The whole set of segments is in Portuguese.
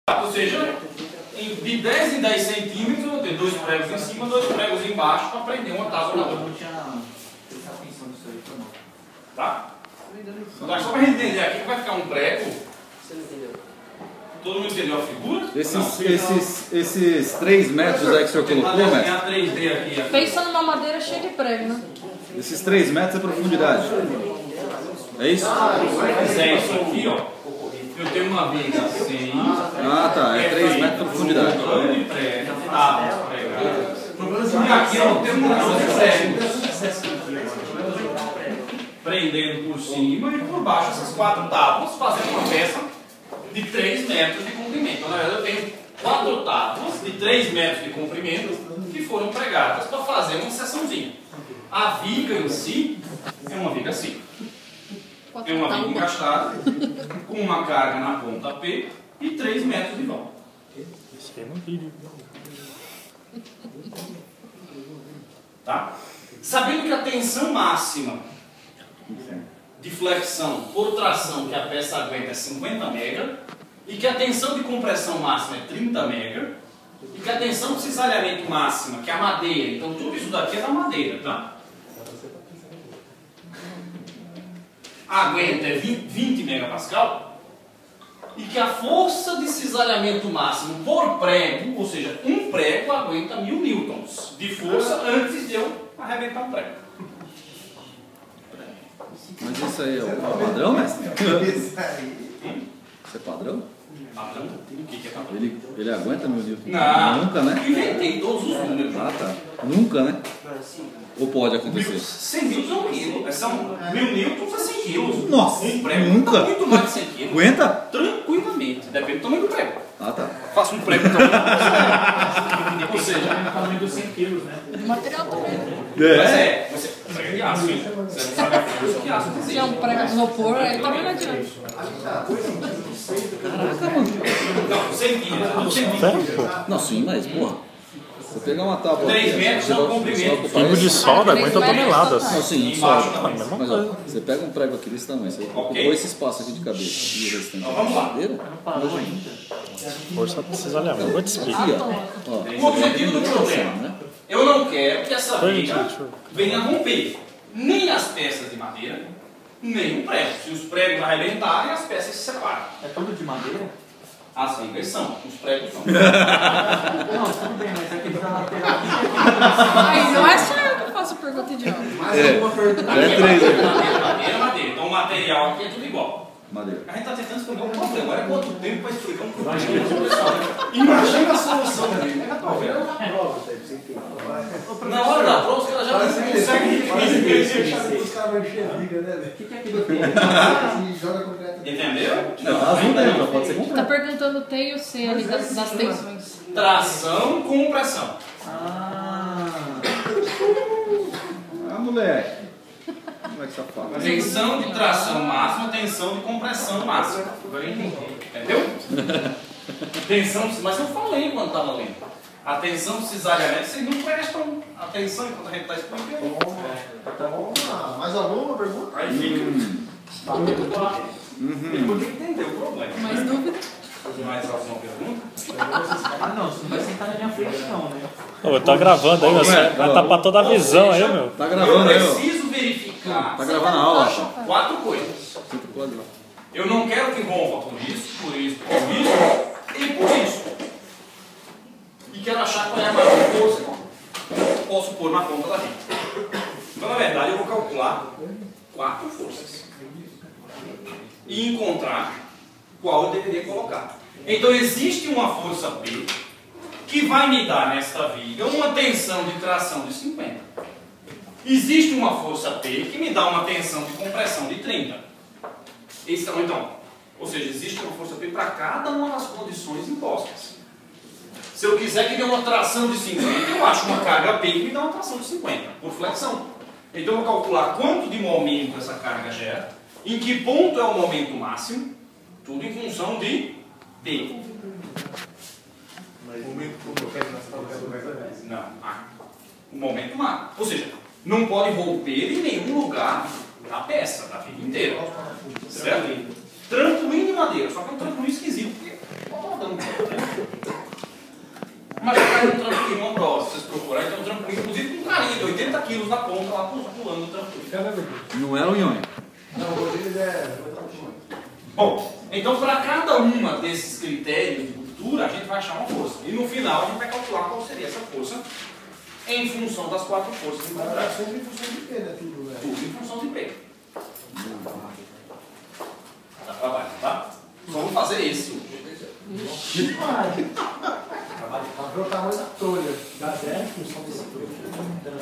Ou seja, de 10 em 10 centímetros eu vou ter 2 pregos em cima, 2 pregos embaixo para prender uma tábua na outra. Tá? Agora só para a gente entender aqui que vai ficar um prego. Você não entendeu? Todo mundo entendeu a figura? Esses 3 metros aí que o senhor colocou, mestre? A 3D aqui. Pensa numa madeira cheia de prego, né? Esses 3 metros é profundidade. É isso? É isso aqui, ó. Eu tenho uma viga assim. Ah, tá. É 3 metros de profundidade. De prego, tábuas pregadas. E aqui eu tenho um monte de pregos. Prendendo por cima e por baixo essas 4 tábuas, fazendo uma peça de 3 metros de comprimento. Então, na verdade, eu tenho 4 tábuas de 3 metros de comprimento que foram pregadas para fazer uma seçãozinha. A viga em si é uma viga assim. É uma viga encaixada, com uma carga na ponta P e 3 metros de vão. Isso aí no vídeo. Tá? Sabendo que a tensão máxima de flexão por tração que a peça aguenta é 50 mega e que a tensão de compressão máxima é 30 mega e que a tensão de cisalhamento máxima, que é a madeira, então tudo isso daqui é da madeira, tá? Aguenta 20 megapascal e que a força de cisalhamento máximo por prego, ou seja, um prego aguenta 1000 newtons de força antes de eu arrebentar um prego. Mas isso aí é o padrão, mestre? Isso é padrão? Padrão? O que é padrão? Ele aguenta 1000 newtons? Não, Nunca, né? Inventei todos os números. Ah, tá. Nunca, né? Ou pode acontecer? 100 newtons é 1 quilo. São 1000 newtons é 100 quilos. Nossa, um prego nunca? tá muito mais de 100 quilos. Aguenta? Tranquilamente. Depende do tamanho do prego. Ah, tá. Faço um prego do tamanho. Ou seja, O tamanho dos 100 quilos, né? O material também. mas você prego de aço, hein? Você não sabe a força que aço Se é um prego de isopor, aí também não adianta. Não, 100 quilos. Não, sim, mas, porra. Você pegar uma tábua... 3 metros é o comprimento. Tubo de solda aguenta toneladas. Não, sim, Embaixo só. também. Mas, ó, você pega um prego aqui desse tamanho, você ocupou esse espaço aqui de cabeça e o restante Então, vamos lá. madeira. Força precisa olhar, eu vou te explicar. Aqui, ó. O objetivo do problema, né? eu não quero que essa viga Deixa eu- venha romper nem as peças de madeira, nem o prego. Se os pregos arrebentarem, as peças se separam. É tudo de madeira? As vigas são, os pregos são. Não, tudo bem, mas aquele da lateral. Ai, não é só eu que faço pergunta idiota. Mais alguma pergunta? Já é 3 aí. Madeira. Então o material aqui é tudo igual. Madeira. A gente está tentando explicar um problema. Olha quanto tempo para explicar um problema. Imagina a solução dele. Na hora da prova, os caras já não conseguem. Os caras vão encher a viga, né, velho? O que é aquilo que E joga concreto. Entendeu? Tá azul daí, não pode ser Tá completo. perguntando o T e o C ali das tensões. Tração com pressão. Ah, Ah, moleque. Moleque safado. Tensão de tração máxima, tensão de compressão máxima. Entendeu? Tensão, mas eu falei quando estava lendo. A tensão de cisalhamento, vocês não prestam atenção enquanto a gente está explicando. Mais alguma pergunta? Aí fica. Ele podia entender o problema. Mais dúvida? Mais alguma pergunta? ah não, você não vai sentar na minha frente não, né? Ô, tá gravando aí, você vai tapar toda a visão aí, meu. Tá gravando aí, Eu ó. preciso verificar Tá gravando a aula, ó. 4 coisas. Sinto pode lá. Eu não quero que rompa por isso e por isso. E quero achar qual é a maior força que posso pôr na ponta da vida. Então, na verdade, eu vou calcular 4 forças. E encontrar qual eu deveria colocar. Então, existe uma força P que vai me dar nesta viga uma tensão de tração de 50. Existe uma força P que me dá uma tensão de compressão de 30. Então, ou seja, existe uma força P para cada uma das condições impostas. Se eu quiser que dê uma tração de 50, eu acho uma carga P que me dá uma tração de 50, por flexão. Então eu vou calcular quanto de momento essa carga gera, em que ponto é o momento máximo, tudo em função de P. Mas o momento que eu quero nessa tabela. Não, o momento máximo. Ou seja, não pode romper em nenhum lugar da peça, da vida inteira. Certo? Trampolim de madeira, só que é um trampolim esquisito. Porque, aqui uma prova, se vocês procurarem, então tranquilo, inclusive com um carinha de 80 quilos na ponta, lá pulando tranquilo. Não é o nhonho. Não, o Rodrigues é. Bom, então para cada uma desses critérios de ruptura, a gente vai achar uma força. E no final a gente vai calcular qual seria essa força em função das 4 forças encontradas. Sempre em função de P, né? Tudo, velho. Tudo em função de P. Dá trabalho, tá? Só vou fazer isso. Pra ver o tamanho da trolha. Dá zero em função desse trolha.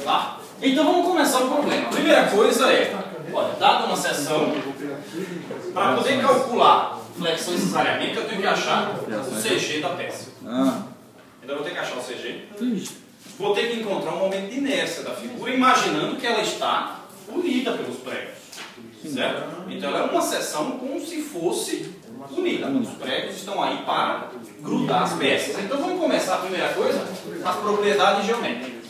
Tá? Então vamos começar o problema. A primeira coisa é, olha, dada uma seção, para poder calcular flexão necessariamente, eu tenho que achar o CG da peça. Ah. Então eu vou ter que achar o CG. Vou ter que encontrar um momento de inércia da figura, imaginando que ela está unida pelos pregos. Certo? Então ela é uma seção como se fosse unida. Os pregos estão aí para grudar as peças. Então vamos começar a primeira coisa, as propriedades geométricas.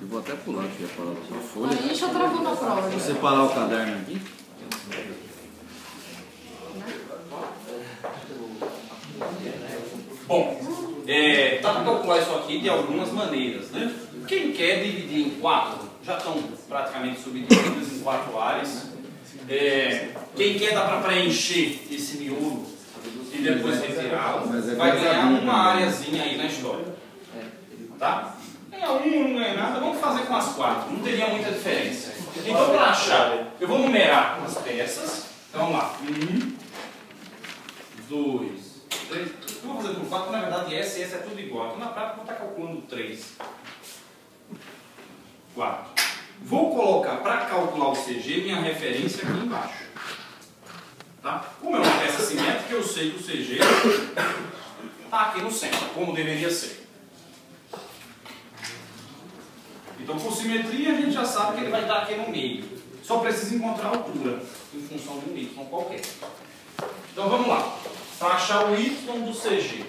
Eu vou até pular aqui a palavra da folha. Aí já travou na prova. Vou separar o caderno aqui. Bom, dá para calcular isso aqui de algumas maneiras, né? Quem quer dividir em 4, já estão praticamente subdivididos em 4 áreas. Quem quer dá para preencher esse miolo e depois retirá-lo, vai ganhar uma áreazinha aí na história. Tá? Ganha um, não ganha nada, vamos fazer com as 4, não teria muita diferença. Então para achar, eu vou numerar as peças. Então vamos lá. 1, 2, 3. Eu vou fazer por 4, na verdade essa e essa é tudo igual. Então na prática eu vou estar calculando 3. 4. Vou colocar para calcular o CG minha referência aqui embaixo. Tá? Como é uma peça simétrica, eu sei que o CG está aqui no centro, como deveria ser. Então por simetria a gente já sabe que ele vai estar aqui no meio. Só precisa encontrar a altura em função de um Y qualquer. Então vamos lá. Para achar o Y do CG.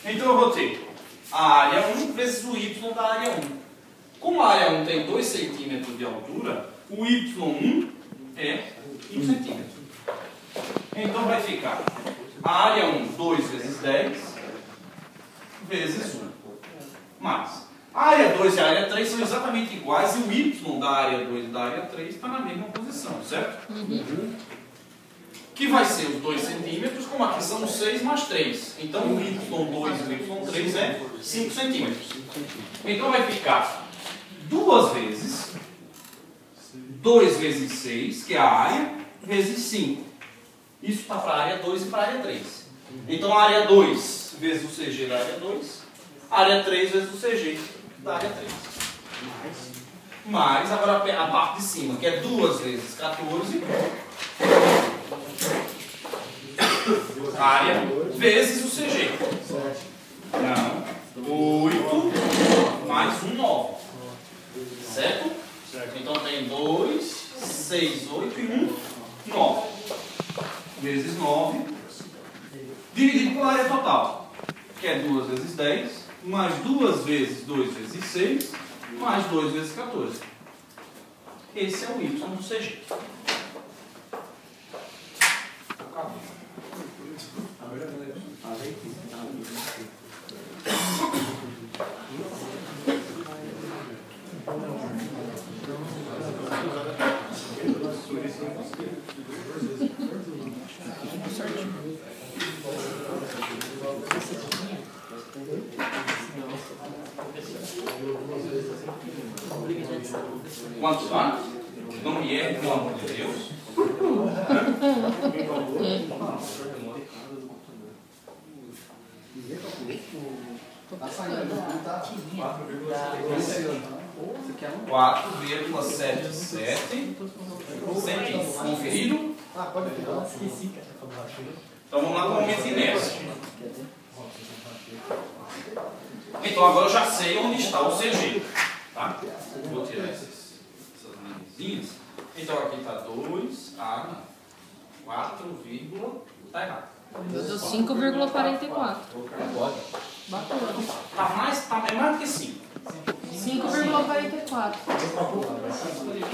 Então eu vou ter a área 1 vezes o Y da área 1. Como a área 1 tem 2 centímetros de altura, o Y1 é 1 centímetro. Então vai ficar a área 1, 2 vezes 10, vezes 1. Mais. A área 2 e a área 3 são exatamente iguais e o Y da área 2 e da área 3 está na mesma posição, certo? Que vai ser os 2 centímetros, como aqui são 6 mais 3. Então o Y2 e o Y3 é 5 centímetros. Então vai ficar 2 vezes 2 vezes 6, que é a área, vezes 5. Isso está para a área 2 e para a área 3. Então a área 2 vezes o CG da área 2, a área 3 vezes o CG da área 3. Mais agora a parte de cima, que é 2 vezes 14, área vezes o CG. Não, 8 mais 1, 9. Certo? Então tem 2, 6, 8 e 1, 9. Vezes 9, dividido pela área total, que é 2 vezes 10, mais 2 vezes 2 vezes 6, mais 2 vezes 14. Esse é o Y do CG. Quantos anos? Não me erre, pelo amor de Deus. Tá saindo, tá? 4,77 centímetros. Conferido? Ah, pode pegar. Então vamos lá com o momento de inércia. Então agora eu já sei onde está o CG. Tá? Vou tirar essas linhazinhas. Então aqui está 2, 4, está errado. Eu dou 5,44. Bacana. É mais do que 5. 5,44.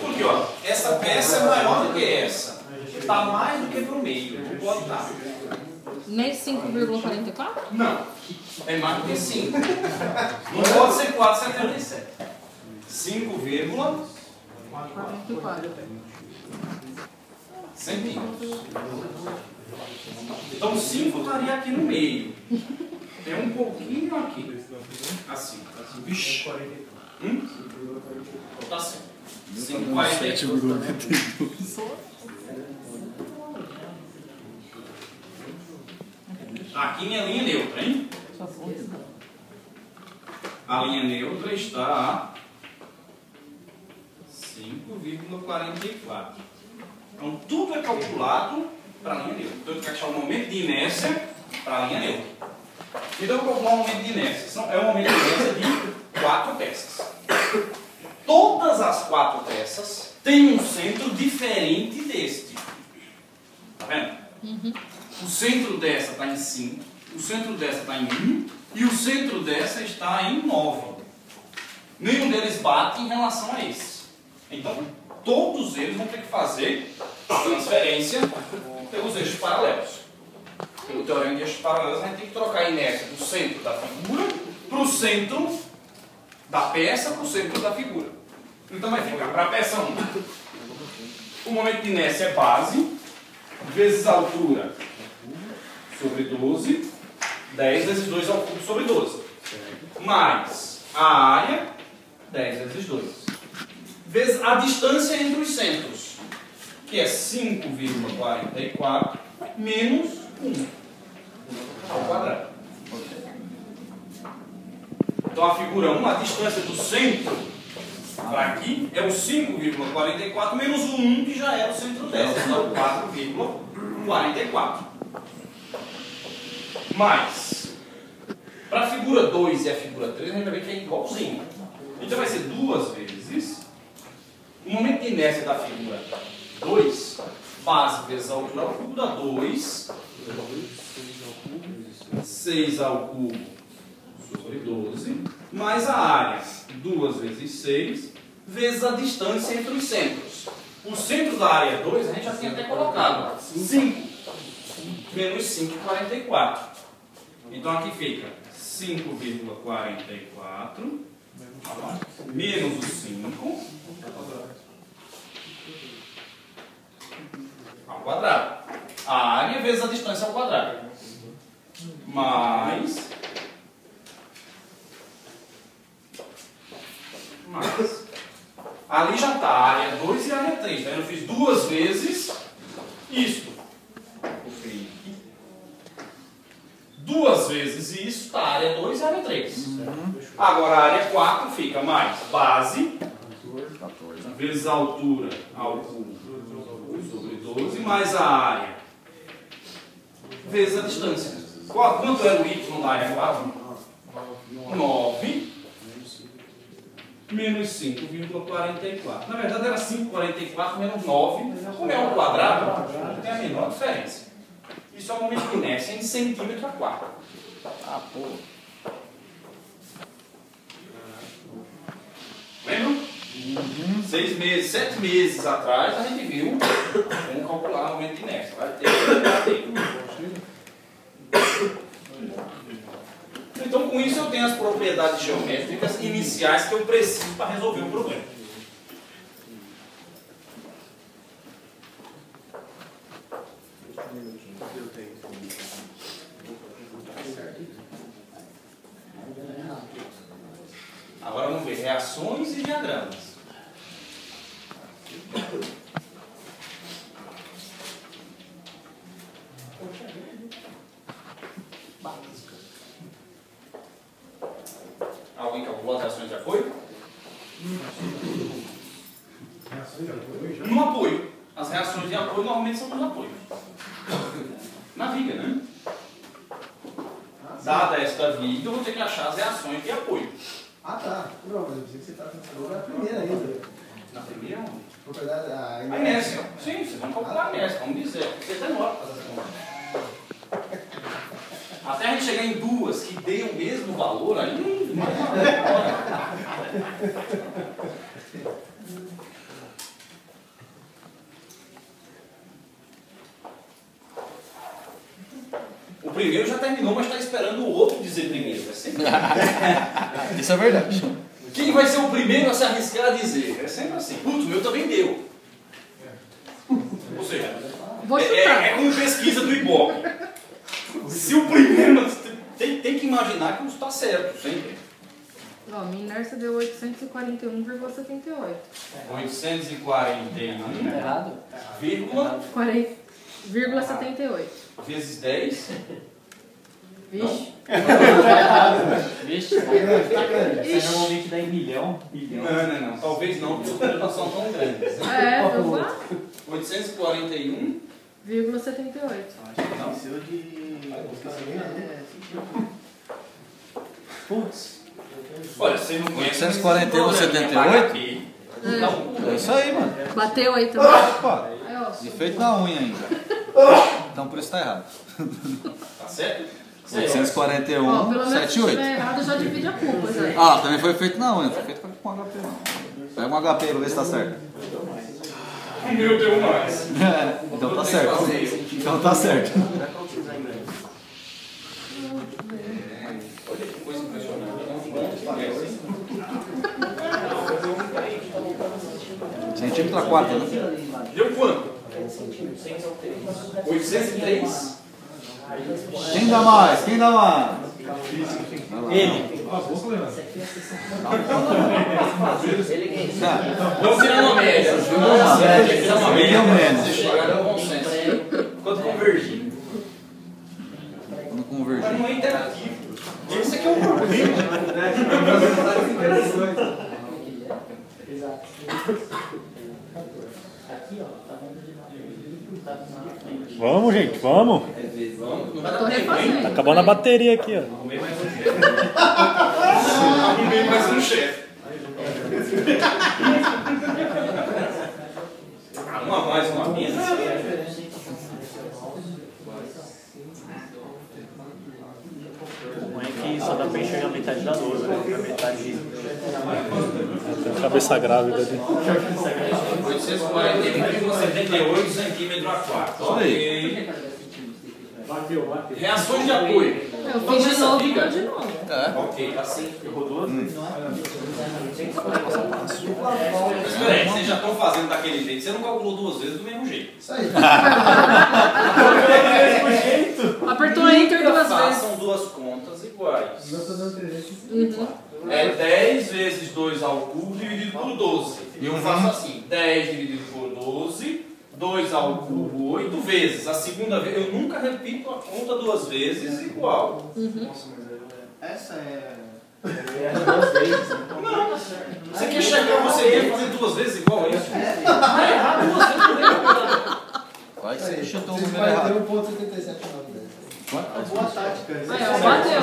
Porque ó, essa peça é maior do que essa. Está mais do que para o meio. Não pode estar. Nem 5,44? Não. É mais do que 5. Não pode ser 4,77. 5,44 centímetros. Então 5 estaria aqui no meio. Tem um pouquinho aqui. Assim. Vixe. Tá certo. 5,42. Aqui minha linha neutra, hein? A linha neutra está a 5,44. Então tudo é calculado para a linha neutra. Então eu tenho que achar o momento de inércia para a linha neutra. Então eu vou calcular o momento de inércia. É um momento de inércia de 4 peças. Todas as 4 peças têm um centro diferente deste. Tá vendo? O centro dessa está em 5, o centro dessa está em 1 e o centro dessa está em 9. Nenhum deles bate em relação a esse. Então, todos eles vão ter que fazer a transferência pelos eixos paralelos. Pelo teorema de eixos paralelos, a gente tem que trocar a inércia do centro da figura para o centro da peça para o centro da figura. Então vai ficar para a peça 1. O momento de inércia é base, vezes a altura sobre 12, 10 vezes 2 ao cubo sobre 12. Mais a área, 10 vezes 2. Vezes a distância entre os centros, que é 5,44 menos 1 ao quadrado. Então a figura 1, a distância do centro para aqui é o 5,44 menos o 1, que já era o centro dessa, então 4,44. Mas, para a figura 2 e a figura 3, a gente vai ver que é igualzinho. Então vai ser 2 vezes o momento de inércia da figura 2, base vezes a altura ao cubo, dá 2, 6 ao cubo sobre 12, mais a área, 2 vezes 6, vezes a distância entre os centros. O centro da área 2 a gente já tinha até colocado, 5, menos 5,44. Então aqui fica 5,44 menos o 5 ao quadrado. A área vezes a distância ao quadrado. Mais ali já está a área 2 e a área 3. Tá? Eu fiz 2 vezes isto. 2 vezes isso, está a área 2 e a área 3. Agora a área 4 fica mais base vezes a altura ao cubo sobre 12, mais a área vezes a distância. Quanto era o y da área 4? 9 menos 5,44. Na verdade era 5,44 menos 9. Como é um quadrado, não tem a menor diferença. Isso é o momento de inércia em centímetro a quadro. Ah, pô. Lembram? 6 meses, 7 meses atrás, a gente viu como calcular o momento de inércia. Vai ter. Então, com isso, eu tenho as propriedades geométricas iniciais que eu preciso para resolver o problema. Agora vamos ver reações e diagramas. Alguém calculou as reações de apoio? No apoio. As reações de apoio normalmente são nos apoios. Na viga, né? Dada esta viga, eu vou ter que achar as reações de apoio. Ah, tá. Não, mas eu pensei que você estava pensando na primeira ainda. Na primeira, onde? Propriedade, a inércia. Sim, vocês vão calcular a inércia, vamos dizer. Porque você demora para fazer essa conta. Até a gente chegar em duas que deem o mesmo valor, aí primeiro já terminou, mas está esperando o outro dizer primeiro. É sempre assim. Isso é verdade. Quem vai ser o primeiro a se arriscar a dizer? É sempre assim. Putz, o meu também deu. Ou seja, Vou chutar. é como pesquisa do Ibope. Se o primeiro... Tem que imaginar que não está certo, sempre. Ó, minha inércia deu 841,78. 841, Errado? vírgula, 40,78. vezes 10. Vixe. Vixe, sai normalmente dá em milhão, bilhão. Não. Talvez não, porque os números não são tão grandes. É, vamos lá. 841. 0,78. Não. Putz. Olha, você não conhece... 841,78? É isso aí, mano. Bateu aí também. Opa, Aí, ó. e feito na unha ainda. Então por isso tá errado. Tá certo? Ó, pelo menos se 841,78. estiver errado, já divide a culpa, já. Ah, também foi feito na unha, foi feito com HP não. Pega um HP pra ver se tá certo. O meu deu mais. Então tá certo. Então tá certo. Olha que coisa impressionante. Centímetro a 4, né? Deu quanto? 803? Quem dá mais? Quem dá mais? Ele. Vamos tirar uma média. Tirar uma Ele é o menos. Você chegar ao consenso. Quanto convergir? Vamos convergir. Mas não é interativo. Esse aqui é um problema. Vamos, gente, vamos. Não vai Tô dar tempo, hein? refazendo. Tá acabando a bateria aqui, ó. Arrumei mais um chefe. Arrumei mais um chefe. Arruma mais uma mina. O bom é que só dá pra enxergar metade da lousa, né? A metade. Tem cabeça grávida ali. 841,78 centímetros a 4. Ok. Bateu. Reações de apoio. Eu fiz de novo, fica? de novo. Ok, tá assim. Rodou? Espera aí, vocês já estão fazendo daquele jeito. Você não calculou duas vezes do mesmo jeito. Isso aí. Apertou Enter duas vezes. Façam duas contas iguais. Eu tô dando 364. É 10 vezes 2 ao cubo dividido por 12. E eu faço assim: 10 dividido por 12, 2 ao cubo 8 vezes. A segunda vez, eu nunca repito a conta duas vezes igual. Essa é. Não, você quer chegar, você ia fazer duas vezes igual a isso? Tá errado, você não lembra. Vai que você chutou o número errado. 41,77. Boa tática. Aí, ó, bateu.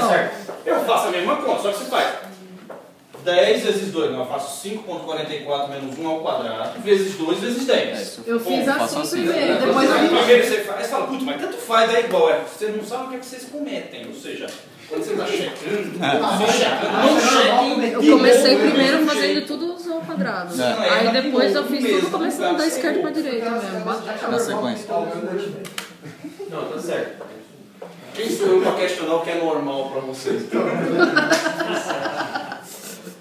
Eu faço a mesma conta, só que você faz 10 vezes 2, não, eu faço 5,44 menos 1 ao quadrado, vezes 2 vezes 10. Eu fiz faço assim assim. primeiro, depois eu Primeiro você faz, você fala, putz, mas tanto faz, é igual, você não sabe o que é que vocês cometem, ou seja, quando você está checando, não chequem. Eu comecei primeiro fazendo tudo ao quadrado. Aí depois eu fiz tudo começando da esquerda pra direita mesmo. Na sequência. Não, tá certo. Quem sou eu para questionar o que é normal para vocês?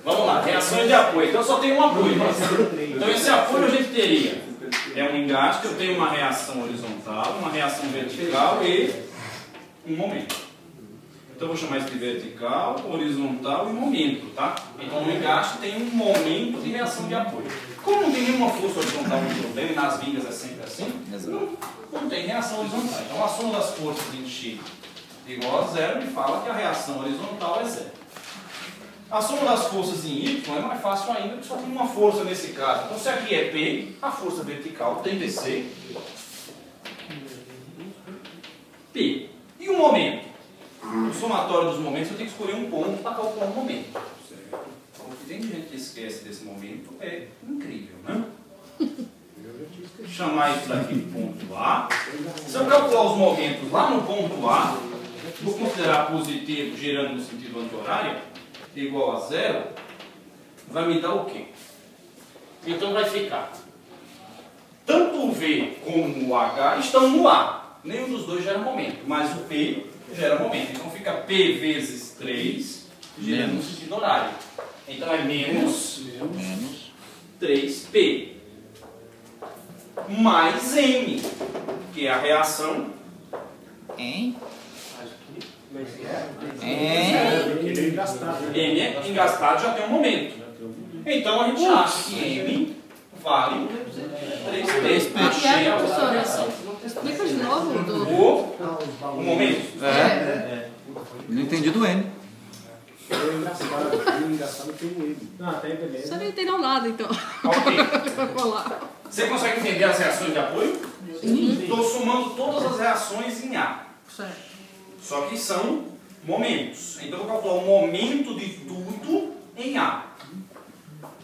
Vamos lá, reações de apoio. Então só tem um apoio. Então esse apoio a gente teria um engaste, eu tenho uma reação horizontal, uma reação vertical e um momento. Então eu vou chamar isso de vertical, horizontal e momento, tá? Então no engaste tem um momento de reação de apoio. Como não tem nenhuma força horizontal no problema, e nas vigas é sempre assim, não tem reação horizontal. Então a soma das forças em X igual a zero me fala que a reação horizontal é zero. A soma das forças em Y é mais fácil ainda, porque só tem uma força nesse caso. Então se aqui é P, a força vertical tem que ser P. E o momento? No somatório dos momentos eu tenho que escolher um ponto para calcular o momento. O que tem gente que esquece desse momento é incrível, né? Vou chamar isso daqui de ponto A. Se eu calcular os momentos lá no ponto A, vou considerar positivo girando no sentido anti-horário, igual a zero, vai me dar o quê? Então vai ficar tanto o V como o H estão no A. Nenhum dos dois gera momento, mas o P gera momento. Então fica P vezes 3 girando no sentido horário. Então é menos 3P mais M, que é a reação. Hein? Ele é engastado. M é engastado, já tem um momento. Então a gente acha que M vale 3P. Achei a outra reação. Explica de novo do... O momento. Não entendi do N. Ele é engraçado. Ele é engraçado tem o M. Não, até beleza. Você não entendeu nada, então. Ok. Vamos lá. Você consegue entender as reações de apoio? Estou somando todas as reações em A. Certo. Só que são momentos. Então eu vou calcular o momento de tudo em A.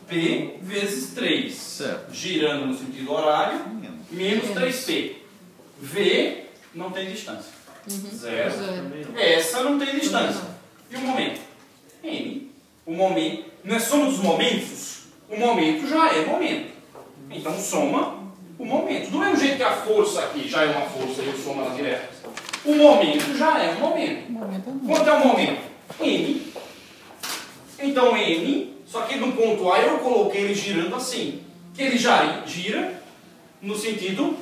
P vezes 3. Certo. Girando no sentido horário, menos 3P. V não tem distância. Zero. Essa não tem distância. E o momento? N. O momento. Não é soma dos momentos? O momento já é momento. Então soma o momento. Do mesmo jeito que a força aqui já é uma força e eu somo ela direto. O momento já é um momento. Quanto é o momento? N. Então N, só que no ponto A eu coloquei ele girando assim. Que ele já gira no sentido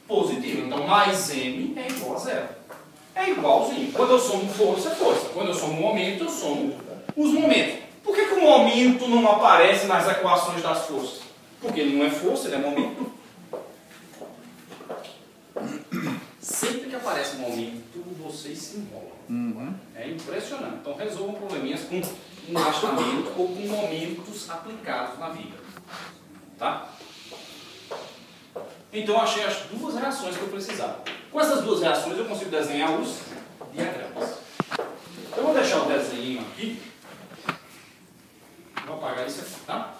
positivo. Então mais M é igual a zero. É igualzinho. Quando eu somo força, é força. Quando eu somo momento, eu somo os momentos. Por que o momento não aparece nas equações das forças? Porque ele não é força, ele é momento. Sempre que aparece momento, vocês se enrolam. É impressionante. Então resolvam probleminhas com engastamento ou com momentos aplicados na vida. Tá? Então eu achei as duas reações que eu precisava. Com essas duas reações eu consigo desenhar os diagramas. Eu vou deixar o desenho aqui. Vou apagar isso aqui, tá?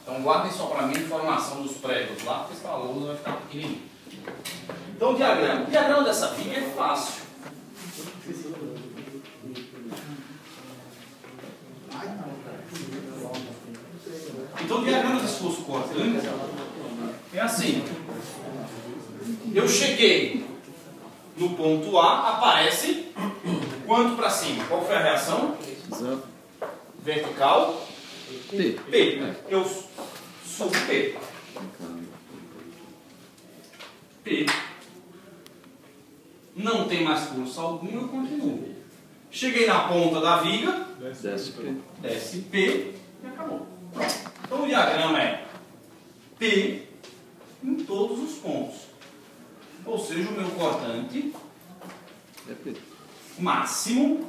Então guardem só para mim a informação dos pregos lá, porque essa lousa vai ficar pequenininha. Então o diagrama dessa viga é fácil. Então o diagrama de esforço cortante é assim. Eu cheguei no ponto A, aparece quanto para cima? Qual foi a reação? Vertical. P. P. Eu subo P. P. Não tem mais força alguma, eu continuo. Cheguei na ponta da viga. Desce P. Desce P e acabou. Então o diagrama é P em todos os pontos. Ou seja, o meu cortante É P. máximo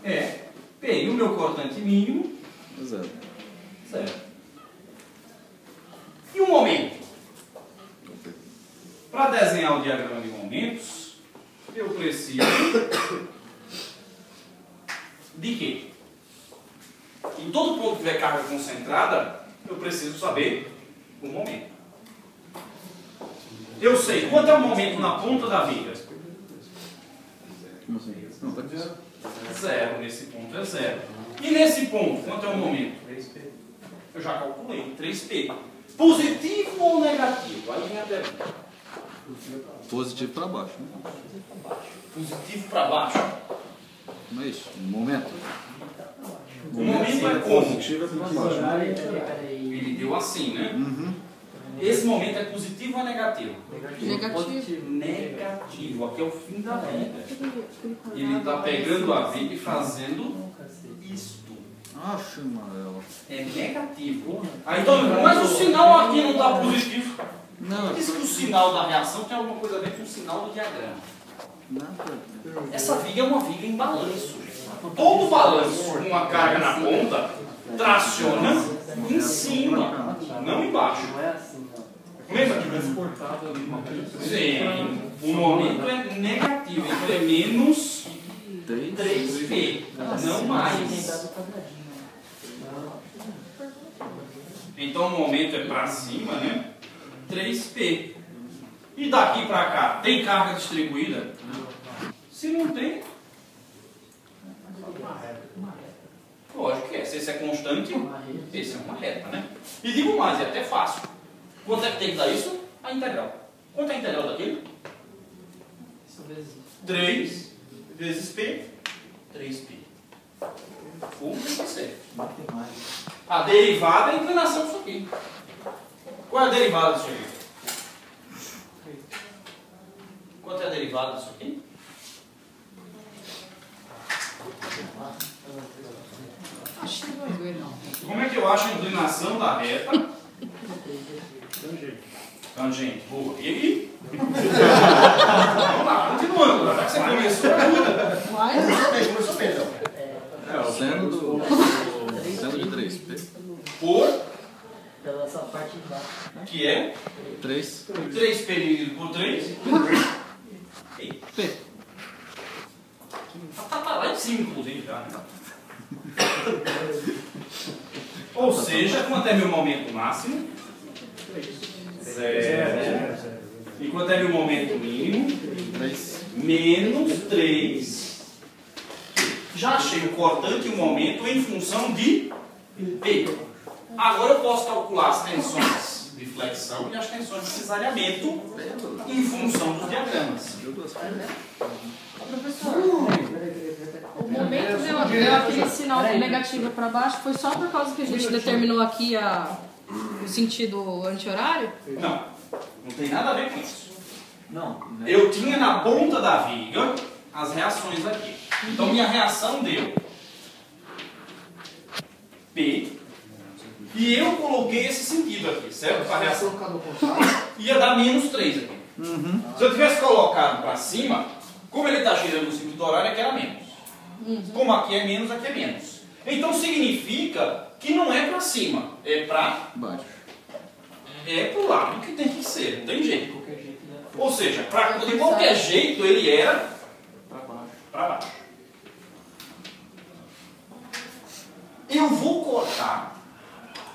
é P. E o meu cortante mínimo, É zero. zero. E o momento? Para desenhar o diagrama de momentos, eu preciso de quê? Em todo ponto que tiver carga concentrada, eu preciso saber o momento. Eu sei quanto é o momento na ponta da viga. Como assim? Não, tá aqui. Zero. Nesse ponto é zero. E nesse ponto, quanto é o momento? Eu já calculei. 3P. Positivo ou negativo? Aí vem a pergunta. Positivo para baixo. Né? Positivo para baixo. Não é isso? No momento. O momento é como? Positivo é para baixo. Ele deu assim, né? Esse momento é positivo ou negativo? Negativo. Negativo. Aqui é o fim da vida. Ele está pegando a vida e fazendo isto. Acho, amarelo. É negativo. Ah, então, mas o sinal aqui não está positivo. Não, Diz que o sinal da reação tem alguma coisa a ver com o sinal do diagrama. nada. Essa viga é uma viga em balanço. Todo balanço com uma carga na ponta traciona em cima, não embaixo. Lembra? Sim, o momento é negativo, então é menos 3P, não mais. Então o momento é para cima, né? 3P. E daqui para cá, tem carga distribuída? Se não tem, lógico que é. Se esse é constante, esse é uma reta, né? E digo mais, é até fácil. Quanto é que tem que dar isso? A integral. Quanto é a integral daquilo? 3 vezes P, 3P. Como tem que ser? A derivada é a inclinação disso aqui. Qual é a derivada disso aqui? Quanto é a derivada disso aqui? Acho que não vai ver, não. Como é que eu acho a inclinação da reta? Tangente. Boa. E aí? Vamos lá, continuando. Já que você começou, ajuda. Começou bem, então. Seno de 3P. Por, Pela essa parte de baixo. que é 3. 3P dividido por 3. P. Tá lá em cima, inclusive, já. Né? Ou seja, quanto é meu momento máximo? 0. E quanto é meu momento mínimo? 3. Menos 3. Já achei o cortante e o momento em função de P. Agora eu posso calcular as tensões de flexão e as tensões de cisalhamento em função dos diagramas. O momento deu aquele sinal negativo para baixo, foi só por causa que a gente determinou aqui o sentido anti-horário? Não, não tem nada a ver com isso. Não. Eu tinha na ponta da viga as reações aqui. Então minha reação deu P e eu coloquei esse sentido aqui, certo? A reação ia dar menos 3 aqui. Se eu tivesse colocado para cima, como ele está girando no sentido horário, aqui era menos. Como aqui é menos, aqui é menos. Então significa que não é para cima, é para Baixo. é para o lado que tem que ser, não tem jeito. Ou seja, de qualquer jeito ele era para baixo. Eu vou cortar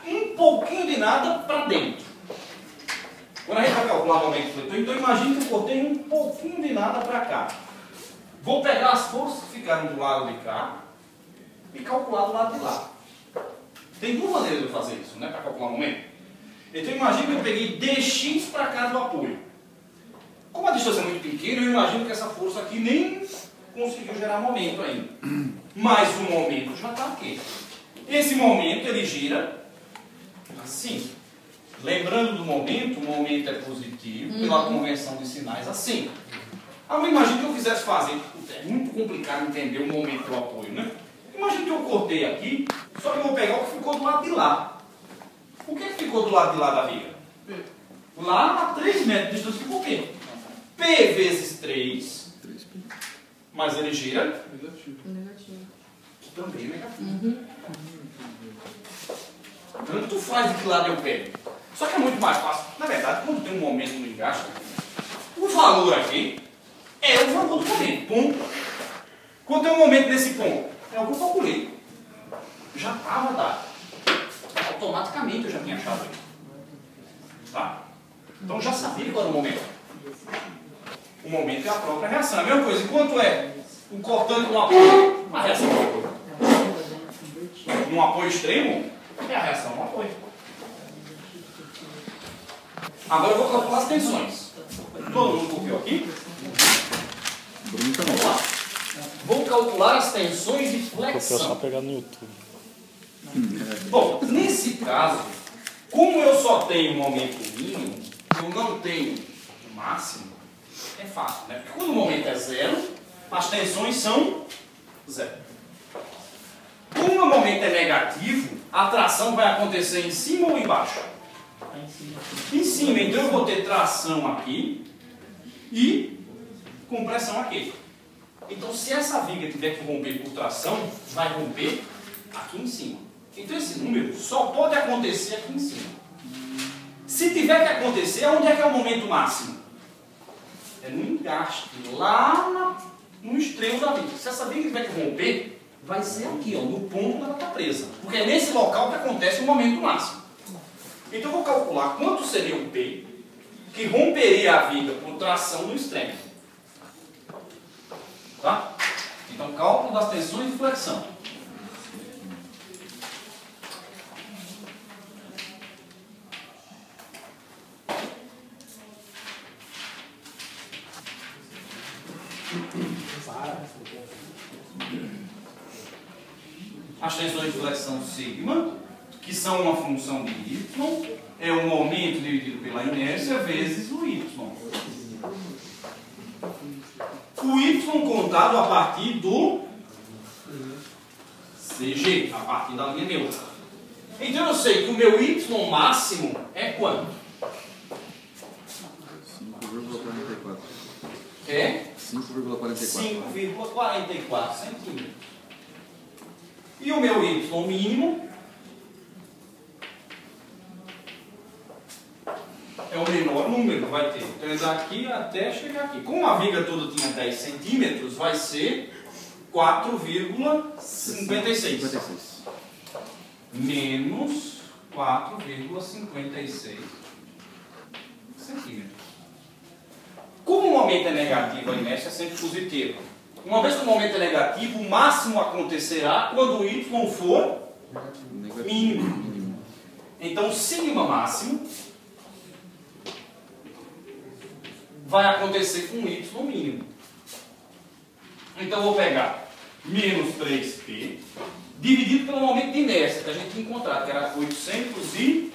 um pouquinho de nada para dentro. Quando a gente vai calcular o momento fletor, então imagine que eu cortei um pouquinho de nada para cá. Vou pegar as forças que ficaram do lado de cá e calcular do lado de lá. Tem duas maneiras de eu fazer isso, né, para calcular o momento. Então imagine que eu peguei dx para cá do apoio. Como a distância é muito pequena, eu imagino que essa força aqui nem conseguiu gerar momento ainda. Mas o momento já está aqui. Esse momento ele gira assim. Lembrando do momento, o momento é positivo, pela convenção de sinais assim. Agora imagine que eu quisesse fazer, é muito complicado entender o momento do apoio, né? Imagine que eu cortei aqui, só que eu vou pegar o que ficou do lado de lá. O que ficou do lado de lá da viga? Lá a 3 metros de distância ficou P. P vezes 3, 3P. mas ele gira, Negativo. que também é negativo. Tanto faz de que lado eu pego. Só que é muito mais fácil. Na verdade, quando tem um momento no engaste, o valor aqui é o valor do momento, ponto. Quando tem um momento nesse ponto, é o que eu calculei. Já estava dado. Automaticamente eu já tinha achado isso. Tá? Então já sabia qual era o momento. O momento é a própria reação. A mesma coisa, enquanto é o cortante no apoio, a reação do apoio. Num apoio extremo, é a reação no apoio. Agora eu vou calcular as tensões. Todo mundo copiou aqui? Bruno também. Vamos lá. Vou calcular as tensões de Copiou só flexão. pegar no YouTube. Bom, nesse caso, como eu só tenho momento mínimo, eu não tenho o máximo, é fácil, né? Porque quando o momento é 0, as tensões são 0. Como o momento é negativo, a tração vai acontecer em cima ou embaixo? Em cima, então eu vou ter tração aqui e compressão aqui. Então se essa viga tiver que romper por tração, vai romper aqui em cima. Então esse número só pode acontecer aqui em cima. Se tiver que acontecer, onde é que é o momento máximo? É no engaste, lá no extremo da viga. Se essa viga tiver que romper, vai ser aqui, ó, no ponto onde ela está presa. Porque é nesse local que acontece o momento máximo. Então eu vou calcular quanto seria o P que romperia a viga por tração no extremo. Tá? Então cálculo das tensões de flexão. As tensões de flexão sigma, que são uma função de y, é o momento dividido pela inércia vezes o y. O y contado a partir do CG, a partir da linha neutra. Então eu sei que o meu y máximo é quanto? 5,44. É? 5,44. 5,44 centímetros. E o meu y mínimo é o menor número, vai ter. Então é daqui até chegar aqui. Como a viga toda tinha 10 centímetros, vai ser 4,56. Menos 4,56 centímetros. Como o momento é negativo, a inércia é sempre positiva. Uma vez que o momento é negativo, o máximo acontecerá quando o y for mínimo. Então, o sigma máximo vai acontecer com o y mínimo. Então, eu vou pegar menos 3p dividido pelo momento de inércia que a gente tinha encontrado, que era 841,78.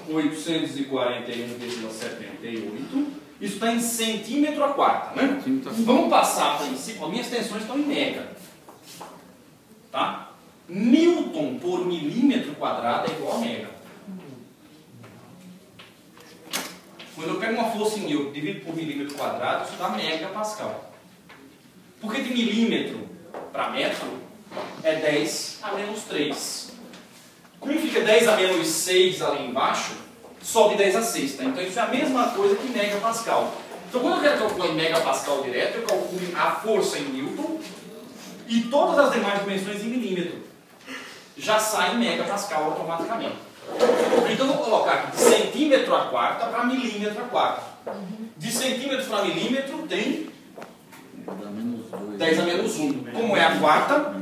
841,78. Isso está em centímetro a quarta, né? Vamos passar para princípio. As minhas tensões estão em mega. Tá? Newton por milímetro quadrado é igual a mega. Quando eu pego uma força em Newton e divido por milímetro quadrado, isso dá megapascal. Porque de milímetro para metro é 10 a menos 3. Como fica 10 a menos 6 ali embaixo, sobe 10 a 6. Tá? Então isso é a mesma coisa que megapascal. Então quando eu quero calcular em megapascal direto, eu calculo a força em Newton e todas as demais dimensões em milímetro. Já sai em megapascal automaticamente. Então eu vou colocar aqui de centímetro a quarta para milímetro a quarta. De centímetro para milímetro tem 10 a menos 1. Como é a quarta?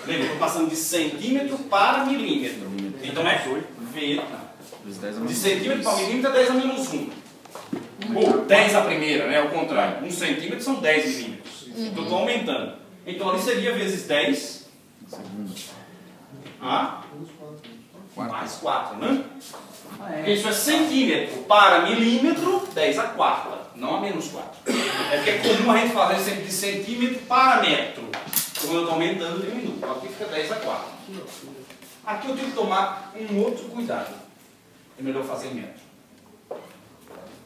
Lembra, estou passando de centímetro para milímetro. Então é V. De centímetro para milímetro é 10 a menos 1. Ou 10 a primeira, né? Ao contrário. 1 centímetro são 10 milímetros. Então estou aumentando. Então ali seria vezes 10. Mais 4, né? Isso é centímetro para milímetro, 10 a quarta, não a menos 4. É porque é comum a gente fazer sempre de centímetro para metro. Quando eu estou aumentando, eu diminuo. Aqui fica 10 a 4. Aqui eu tenho que tomar um outro cuidado. É melhor fazer em metro.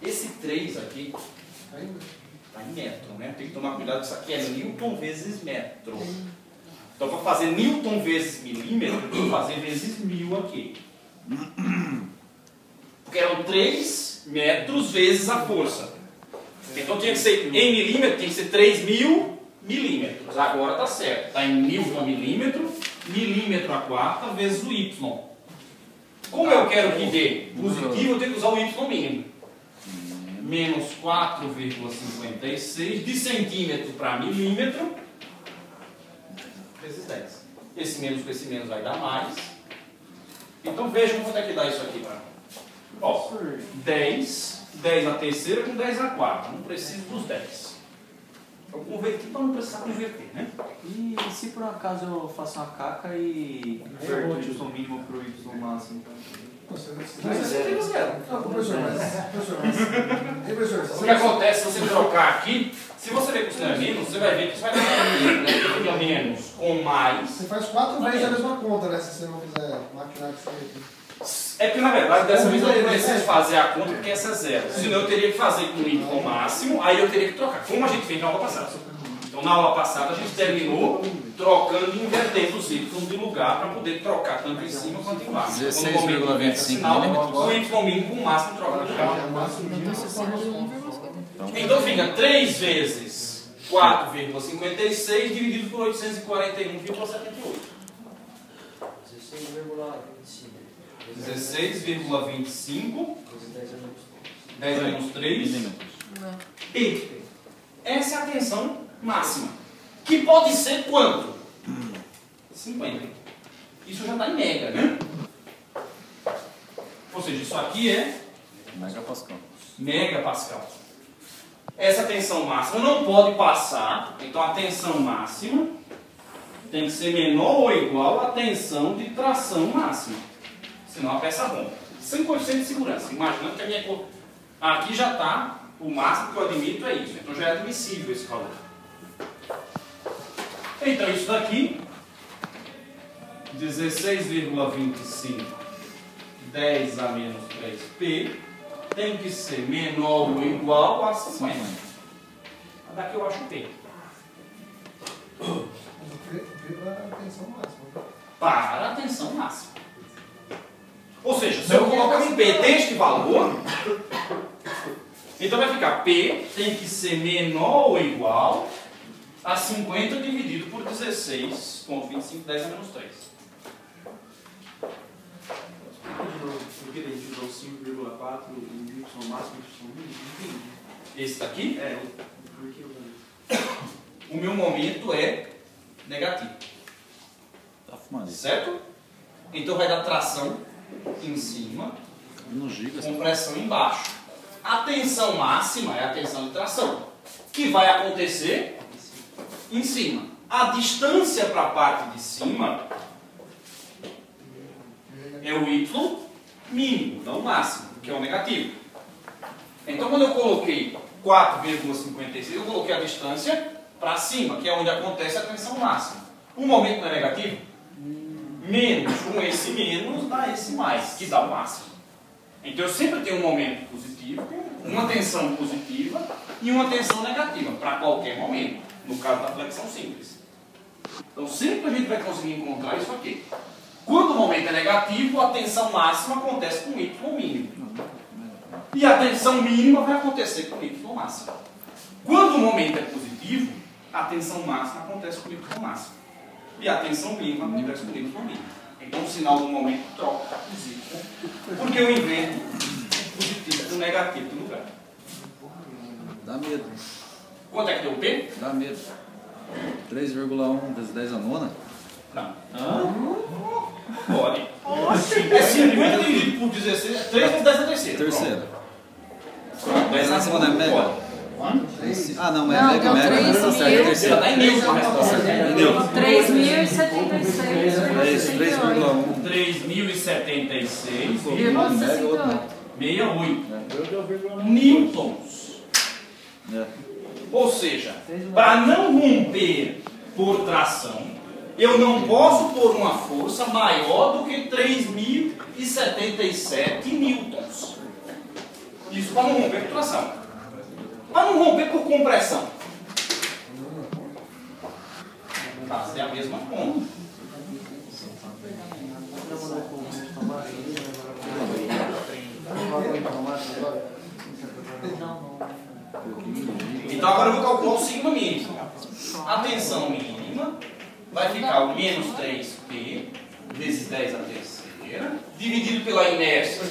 Esse 3 aqui está em metro, né? Tem que tomar cuidado, isso aqui é Newton vezes metro. Então, para fazer Newton vezes milímetro, eu vou fazer vezes 1000 aqui. Porque eram 3 metros vezes a força. Então, tinha que ser em milímetro, tinha que ser 3.000 milímetros. Agora está certo. Está em Newton a milímetro, milímetro a quarta vezes o Y. Como eu quero que dê positivo, eu tenho que usar o Y mínimo. Menos 4,56 de centímetro para milímetro vezes 10. Esse menos com esse menos vai dar mais. Então vejam quanto é que dá isso aqui para. Ó, 10 a terceira com 10 a quarta. Não preciso dos 10. Eu converti para não precisar converter, né? E se por acaso eu faço uma caca e inverto o y mínimo para o y máximo? Você tem zero. Não, professor, mas... O que acontece se você trocar aqui, se você ver que isso não é menos, você vai ver que isso vai dar menos, né? Fica menos com mais. Você faz 4 vezes a mesma conta, né? Se você não fizer maquinar isso aí. É que na verdade dessa vez eu não preciso fazer a conta porque essa é zero. Senão eu teria que fazer com o y máximo, aí eu teria que trocar. Como a gente fez na aula passada. Então na aula passada a gente terminou trocando e invertendo os y de lugar para poder trocar tanto em cima quanto embaixo. 16,25 milímetros. O y mínimo com o máximo troca de lugar. Então fica 3 vezes 4,56 dividido por 841,78. 16,25 10 menos 3 e essa é a tensão máxima, que pode ser quanto? 50. Isso já está em mega, né? Ou seja, isso aqui é Megapascal. megapascal. essa tensão máxima não pode passar, então a tensão máxima tem que ser menor ou igual à tensão de tração máxima, senão a peça rompe. 100% de segurança, imaginando que a minha cor aqui já está, o máximo que eu admito é isso, então já é admissível esse valor. Então isso daqui, 16,25, 10 a menos 3p, tem que ser menor ou igual a 50. Daqui eu acho P. Para a tensão máxima. Ou seja, se eu colocar um P deste valor, então vai ficar P tem que ser menor ou igual a 50 dividido por 16,25, 10 a menos 3. Porque a gente usou 5,4 e y máximo e y mínimo? Entendi. Esse daqui? É, por que usando? O meu momento é negativo. Tá fumando. Certo? Então vai dar tração em cima, No giga. compressão embaixo. A tensão máxima é a tensão de tração, que vai acontecer em cima. A distância para a parte de cima é o Y mínimo, não o máximo, que é o negativo. Então quando eu coloquei 4,56, eu coloquei a distância para cima, que é onde acontece a tensão máxima. O momento não é negativo? Menos, com esse menos dá esse mais, que dá o máximo. Então eu sempre tenho um momento positivo, uma tensão positiva e uma tensão negativa, para qualquer momento, no caso da flexão simples. Então sempre a gente vai conseguir encontrar isso aqui. Quando o momento é negativo, a tensão máxima acontece com Y mínimo. E a tensão mínima vai acontecer com Y máximo. Quando o momento é positivo, a tensão máxima acontece com Y máximo. E a tensão mínima acontece com Y mínimo. Então o sinal do momento troca os Y. Porque eu invento o positivo e o negativo no lugar. Dá medo. Quanto é que deu o P? Dá medo. 3,1 vezes 10 a nona? Não. Pode. É 50 dividido por 16, é 3 vezes 10 a terceira. Terceira. 10 a segunda é mega? Pode. Ah, não, é Não, mega, deu mega. 3 Tá certo, mil. terceira. Já dá em mil com a resposta. Entendeu? 3.076,68. 3.076,68 3,68. newtons. É. Ou seja, para não romper por tração, eu não posso pôr uma força maior do que 3.077 newtons. Isso para não romper por tração. Para não romper por compressão. É a mesma conta. Então agora eu vou calcular o sigma mínimo. A tensão mínima vai ficar o menos 3P vezes 10 a terceira, dividido pela inércia,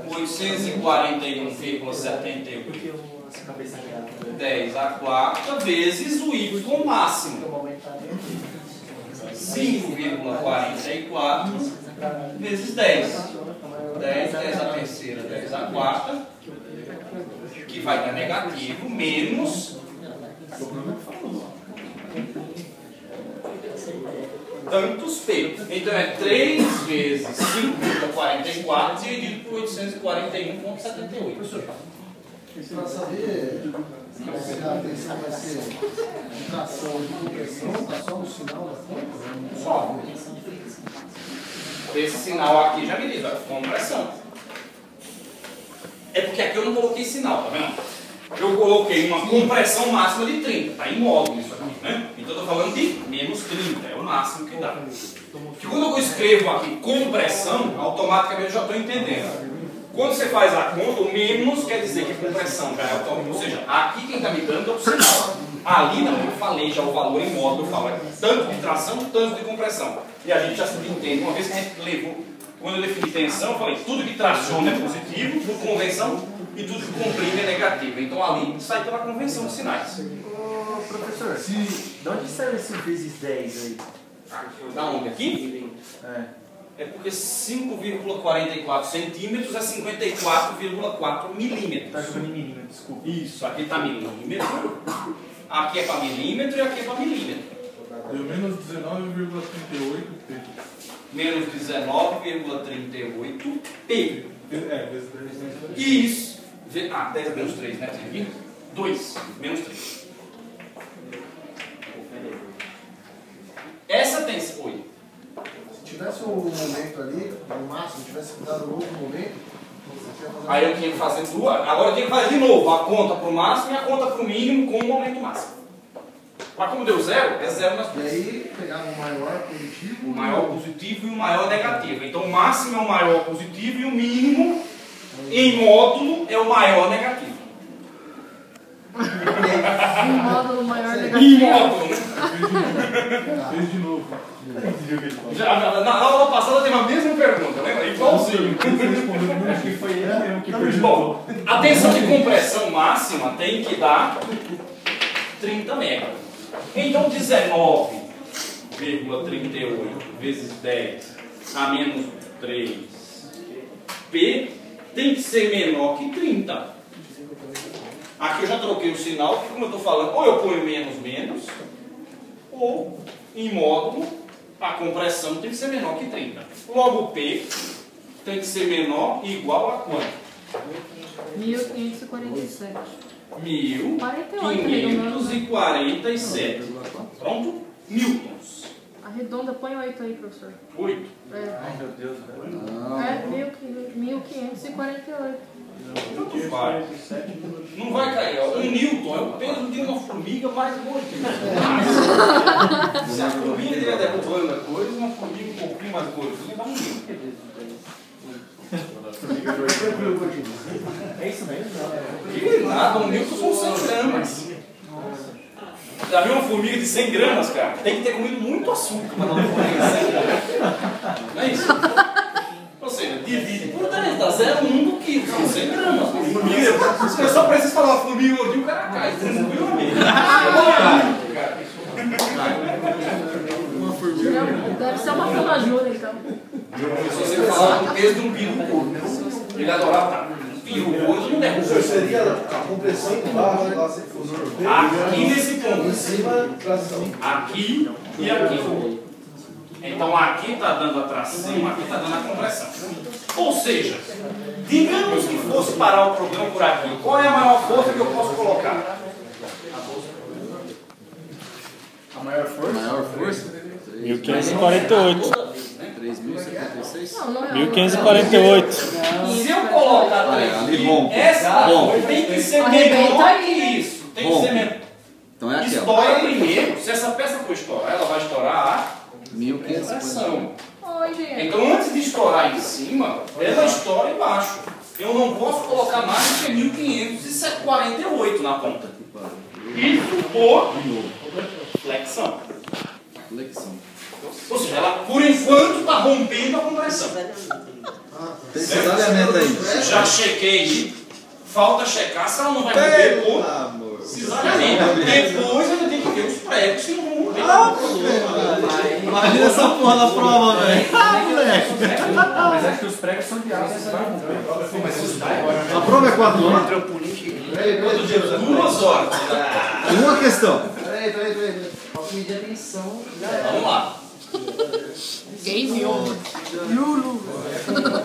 841,78, 10 a quarta, vezes o Y máximo, 5,44 vezes 10. 10, 10 a terceira, 10 a quarta, que vai dar negativo, menos tantos P. Então é 3 vezes 5,44 dividido por 841,78. Para saber se a tensão vai ser tração ou compressão, está só no sinal da conta? Só. Esse sinal aqui já me diz, ó, compressão. É porque aqui eu não coloquei sinal, tá vendo? Eu coloquei uma compressão máxima de 30, está imóvel isso aqui, né? Então eu estou falando de menos 30, é o máximo que dá. Porque quando eu escrevo aqui compressão, automaticamente eu já estou entendendo. Quando você faz a conta, o menos quer dizer que a compressão já é automática. Ou seja, aqui quem está me dando é o sinal. Ali não, eu falei já o valor em módulo, eu falo tanto de tração, tanto de compressão. E a gente já se entende. Uma vez que a gente levou, quando eu defini tensão, eu falei tudo que traciona é positivo, por convenção, e tudo que comprime é negativo. Então ali sai pela convenção de sinais. Ô, professor, de onde saiu esse vezes 10 aí? Da onde? Aqui? É. É porque 5,44 centímetros é 54,4 milímetros. Tá jogando em milímetro, desculpa. Isso, aqui está milímetro, aqui é para milímetro e aqui é para milímetro. Deu menos 19,38 P. Menos 19,38 P. Vezes 10. Isso. 10 menos 3, né? 2 menos 3. Essa tensão. Oi. Se tivesse um momento ali, no máximo, tivesse dado outro momento, você tinha fazer. Aí eu tinha que fazer duas. Agora eu tenho que fazer de novo a conta para o máximo e a conta para o mínimo com o momento máximo. Mas como deu zero, é zero nas E duas. aí, pegava o maior positivo. O maior positivo e o maior negativo. Então o máximo é o maior positivo e o mínimo, em módulo, é o maior negativo. Um módulo maior Em negativo. módulo, né? Fez de novo. Na aula passada teve a mesma pergunta, lembra? Igualzinho. Acho que foi ele mesmo que perguntou. Bom, a tensão de compressão máxima tem que dar 30 MeV. Então 19,38 vezes 10 a menos 3 P tem que ser menor que 30. Aqui eu já troquei o sinal, porque como eu estou falando, ou eu ponho menos, ou em módulo a compressão tem que ser menor que 30. Logo P tem que ser menor e igual a quanto? 1547. 1547. Pronto? Newtons. Arredonda, põe 8 aí, professor. 8. Ai, meu Deus, velho. É 1548. Tanto faz. Não vai cair. Ó. 1 Newton é o peso de uma formiga mais gorda. Se a formiga estiver derrubando a coisa, uma formiga um pouquinho mais gordinha dá 1 Newton. É isso mesmo? Que nada, 1 Newton são 100 gramas. Já viu uma formiga de 100 gramas, cara? Tem que ter comido muito açúcar para dar uma formiga de 100 gramas. Não é isso? Ou seja, divide por 10, dá 0,1 do quilo, são 100 gramas. Uma formiga, eu só preciso falar uma formiga gordinha, o cara cai, tranquilamente. Deve ser uma flamajura, então. Se você falar o peso de um peru gordo, ele adorava, tá? Um peru gordo não derruba. Seria a compressão embaixo, lá se fosse. Aqui nesse ponto. Em cima, tração. Aqui e aqui. Então aqui está dando a tração, aqui está dando a compressão. Ou seja, digamos que fosse parar o programa por aqui, qual é a maior força que eu posso colocar? A maior força? Maior força? 1548. 3.076? Não é. 1548. Se eu colocar ali, bom. essa Bom. tem que ser Arrebenta menor aí, que né? isso. Tem que Bom. ser menor. Então é aquela. Estoura primeiro. Se essa peça for estourar, ela vai estourar a 1550. pressão. Oi, gente. Então, antes de estourar em cima, ela estoura embaixo. Eu não posso colocar mais do que 1548 na ponta. Isso por flexão. Flexão. Ou seja, ela, por enquanto, está rompendo a compressão. Tem cisalhamento aí. Já chequei. Falta checar se ela não vai romper por amor. cisalhamento. Depois eu tenho que ver os pregos se não vão romper. Imagina essa porra na prova, velho. Mas acho que os pregos são de aço. A prova é 4 horas. Todo dia, 2 horas. Uma questão. Peraí. Posso medir a tensão. Vamos lá. Gay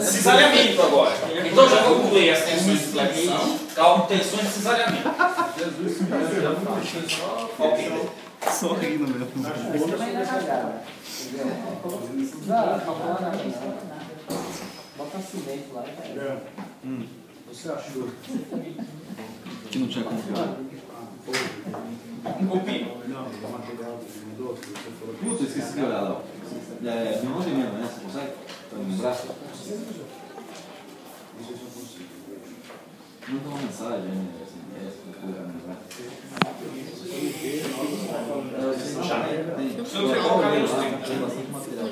Cisalhamento agora. Então já calculei as tensões de flexão, cálculo tensões de cisalhamento. Ok. Sorrindo mesmo. Bota cimento lá, cara. Você achou? Que não tinha confiado. Copia. Puta, esqueci de olhar lá. É, de onde mesmo, né? Você consegue? Pra lembrar? Manda uma mensagem, né? Assim, pra lembrar. Se eu pegar o cabelo, Tem bastante material.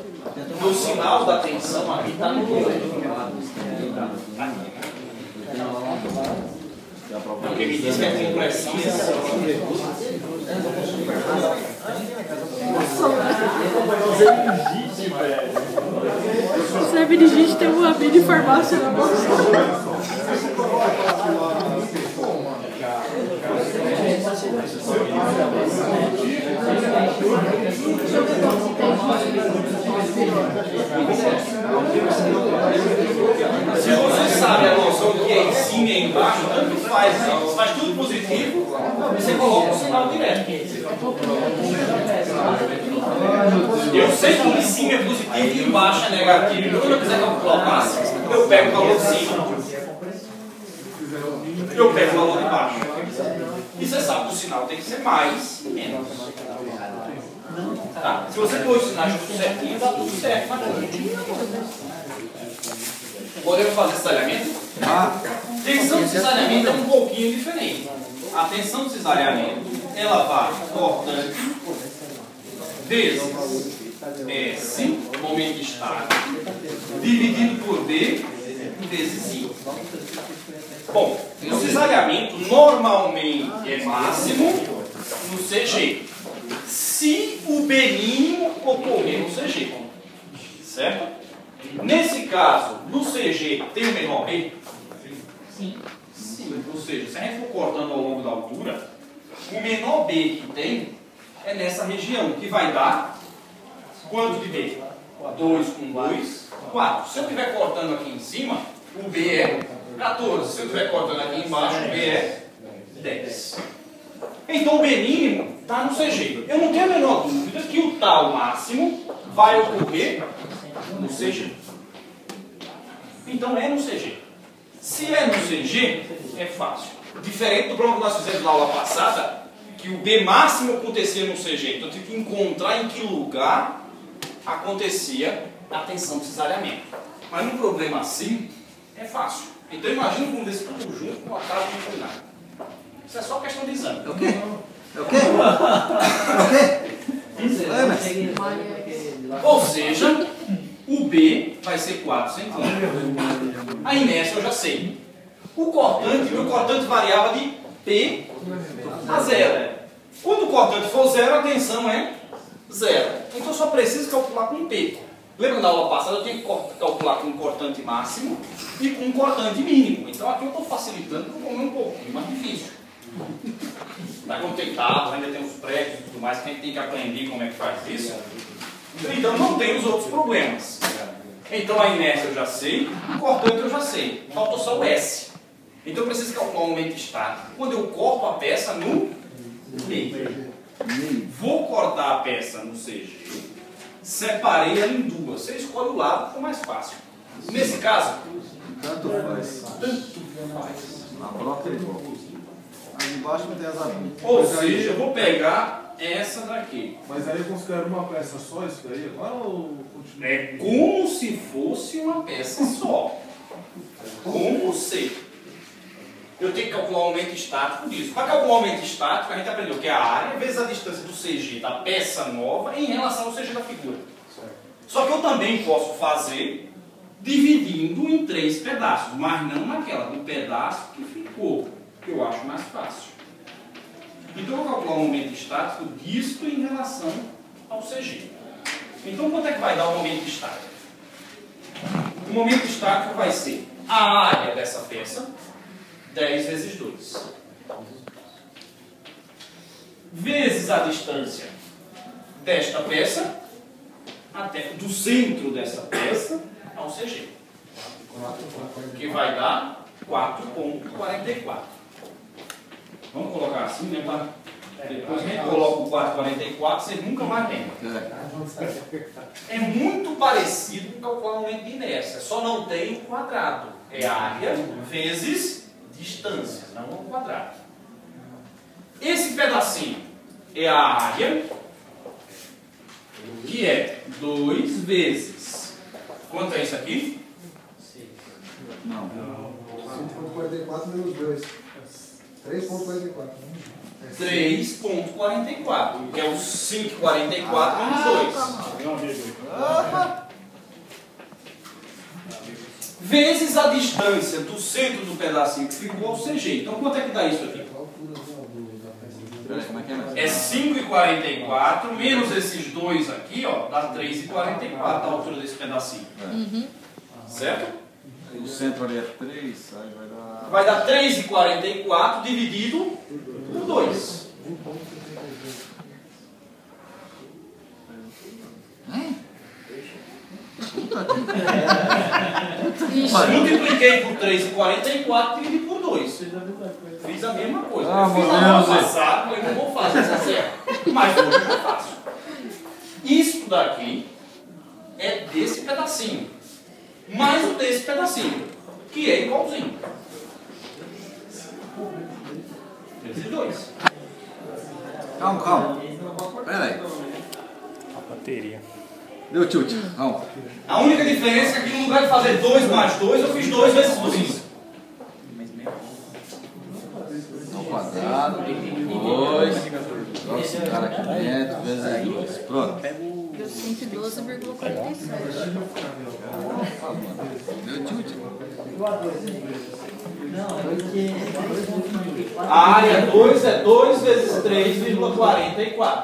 o sinal da tensão aqui está no lugar. Porque me diz que a compressão mini gente tem uma mini farmácia na bolsa. Se você sabe a noção do que é em cima e embaixo, tanto faz. Se faz tudo positivo, você coloca o sinal direto. Eu sei que em cima é positivo e embaixo é negativo. Então, quando eu quiser calcular o máximo, eu pego o valor de cima. Eu pego o valor de baixo. E você sabe que o sinal tem que ser mais e menos. Tá? Se você pôr os sinais tudo certinho, dá tudo certo na conta. Podemos fazer cesariamento? Tensão de cesariamento é um pouquinho diferente. A tensão de cesariamento, ela vai cortante vezes S, momento estático, dividido por D, vezes I. Bom, o cesariamento normalmente é máximo no CG, se o B mínimo ocorrer no CG, certo? Nesse caso, no CG tem o menor B? Sim. Ou seja, se a gente for cortando ao longo da altura, o menor B que tem é nessa região, que vai dar quanto de B? 2 com 2, 4. Se eu estiver cortando aqui em cima, o B é 14. Se eu estiver cortando aqui embaixo, o B é 10. Então o B mínimo está no CG. Eu não tenho a menor dúvida que o tal máximo vai ocorrer no CG. Então é no CG. Se é no CG, é fácil. Diferente do problema que nós fizemos na aula passada, que o B máximo acontecia no CG. Então eu tive que encontrar em que lugar acontecia a tensão de cesariamento. Mas num problema assim, é fácil. Então imagina um desse tudo junto com a casa inclinada. Isso é só questão de exame. É o quê? É o quê? É o quê? Ou seja, o B vai ser 4 centímetros. A inércia eu já sei. O cortante, meu cortante variava de P a 0. Quando o cortante for 0, a tensão é 0. Então eu só preciso calcular com P. Lembra da aula passada? Eu tinha que calcular com um cortante máximo e com um cortante mínimo. Então aqui eu estou facilitando para comer um pouquinho mais difícil. Mas quando tem tábua, ainda tem os prédios e tudo mais, que a gente tem que aprender como é que faz isso. Então não tem os outros problemas. Então a inércia eu já sei, o cortante eu já sei. Falta só o S. Então eu preciso calcular o momento estático quando eu corto a peça no meio. Vou cortar a peça no CG. Separei ela em duas. Você escolhe o lado que for mais fácil. Nesse caso, Tanto faz. Na broca é igual. Aí embaixo tem as abinhas. ou seja, eu vou pegar essa daqui. Mas aí eu considero uma peça só isso daí agora ou continua? É como se fosse uma peça só. Como se. Eu tenho que calcular o aumento estático disso. Para calcular o aumento estático, a gente aprendeu que é a área vezes a distância do CG da peça nova em relação ao CG da figura. Só que eu também posso fazer dividindo em 3 pedaços, mas não naquela, no pedaço que ficou, que eu acho mais fácil. Então eu vou calcular o momento estático disto em relação ao CG. Então quanto é que vai dar o momento estático? O momento estático vai ser a área dessa peça, 10 vezes 2. Vezes a distância desta peça, até do centro dessa peça ao CG. Que vai dar 4,44. Vamos colocar assim, né? Depois a gente coloca o 4,44, vocês nunca mais lembram. É muito parecido com calcular o momento de inércia, só não tem o quadrado. É área vezes distância, não o quadrado. Esse pedacinho é a área, que é 2 vezes. Quanto é isso aqui? Não. 5,44 menos 2. 3,44. 3,44, que é o 5,44 menos 2. Vezes a distância do centro do pedacinho que ficou ao CG. Então quanto é que dá isso aqui? Como é que é? É 5,44 menos esses dois aqui, ó, dá 3,44 a altura desse pedacinho. Certo? O centro ali é 3, aí Vai dar 3,44 dividido por 2. Multipliquei por 3,44 e dividi por 2. Fiz a mesma coisa. Ah, Eu fiz meu no ano Deus, passado, eu não vou fazer essa série. Mas hoje eu faço. Isso daqui é desse pedacinho. Mais o desse pedacinho. Que é igualzinho. Esses dois. Calma. Pera aí. A bateria. Deu tilt. Calma. A única diferença é que no lugar de fazer 2 mais 2, eu fiz 2 vezes 2. Ao quadrado. 2. Joga esse cara aqui dentro. Vezes 2. Pronto. Deu 112,47. Deu tilt. A área 2 é 2 vezes 3,44.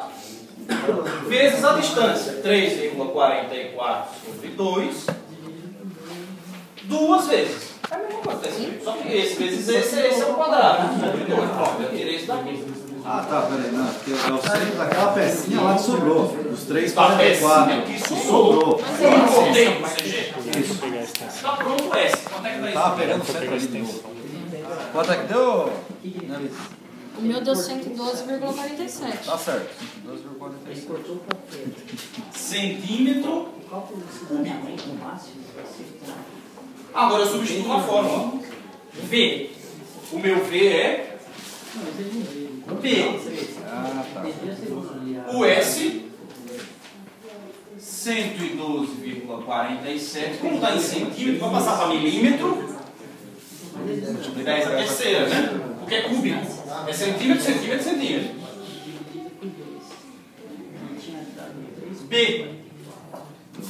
Vezes a distância, 3,44 sobre 2. Duas vezes. É a mesma coisa, tá escrito. Só que esse vezes esse é o quadrado. Sobre 2. Pronto, eu tirei isso daqui. Ah, tá, peraí. Não, porque é o centro daquela pecinha lá que sobrou. Dos 3, Da 44. pecinha que sobrou. Sobrou. Eu não cortei com CG. Deixa eu pegar a extensão. Está pronto esse. Quanto é que dá isso? Tava pegando o Deixa eu centro pegar a ali de novo. extensão. Quanto é que deu? O meu deu 112,47. Tá certo. 12,46. Centímetro cúbico. Agora eu substituo uma fórmula. V. O meu V é P. Ah, tá. O S, 112,47. Como está em centímetro, vai passar para milímetro. 10 a terceira, né? Porque é cúbico. É centímetro, centímetro, centímetro. B,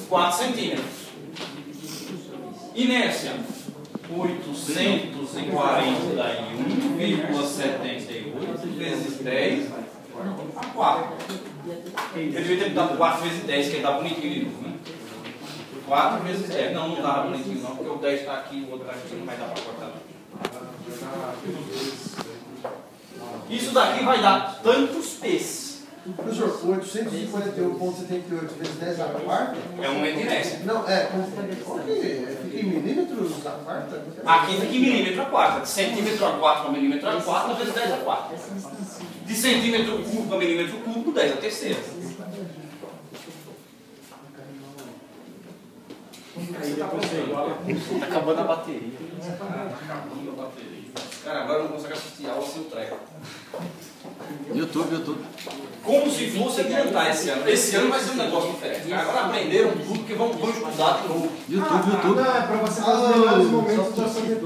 4 centímetros. Inércia, 841,78 vezes 10 a 4. Eu devia ter dado 4 vezes 10, que dá bonitinho de novo, né? 4 vezes 10. Não, não dá bonitinho não, porque o 10 está aqui, o outro está aqui, não vai dar para cortar. Isso daqui vai dar tantos P's. Professor, 851,78 vezes 10 a quarta? É um momento de inércia. Não, fica em milímetros a quarta? Aqui fica em milímetro a quarta. De centímetro a 4 para milímetro a 4, vezes 10 a 4. De centímetro cúbico a milímetro cúbico, 10 a terceira. Tá acabando a bateria. Cara, agora eu não consigo assistir aula sem o treco. YouTube. Como se fosse adiantar esse ano. Esse ano vai ser um negócio diferente. Agora aprenderam tudo que vão estudar de novo. YouTube. Não, é para você fazer os melhores momentos da sua vida.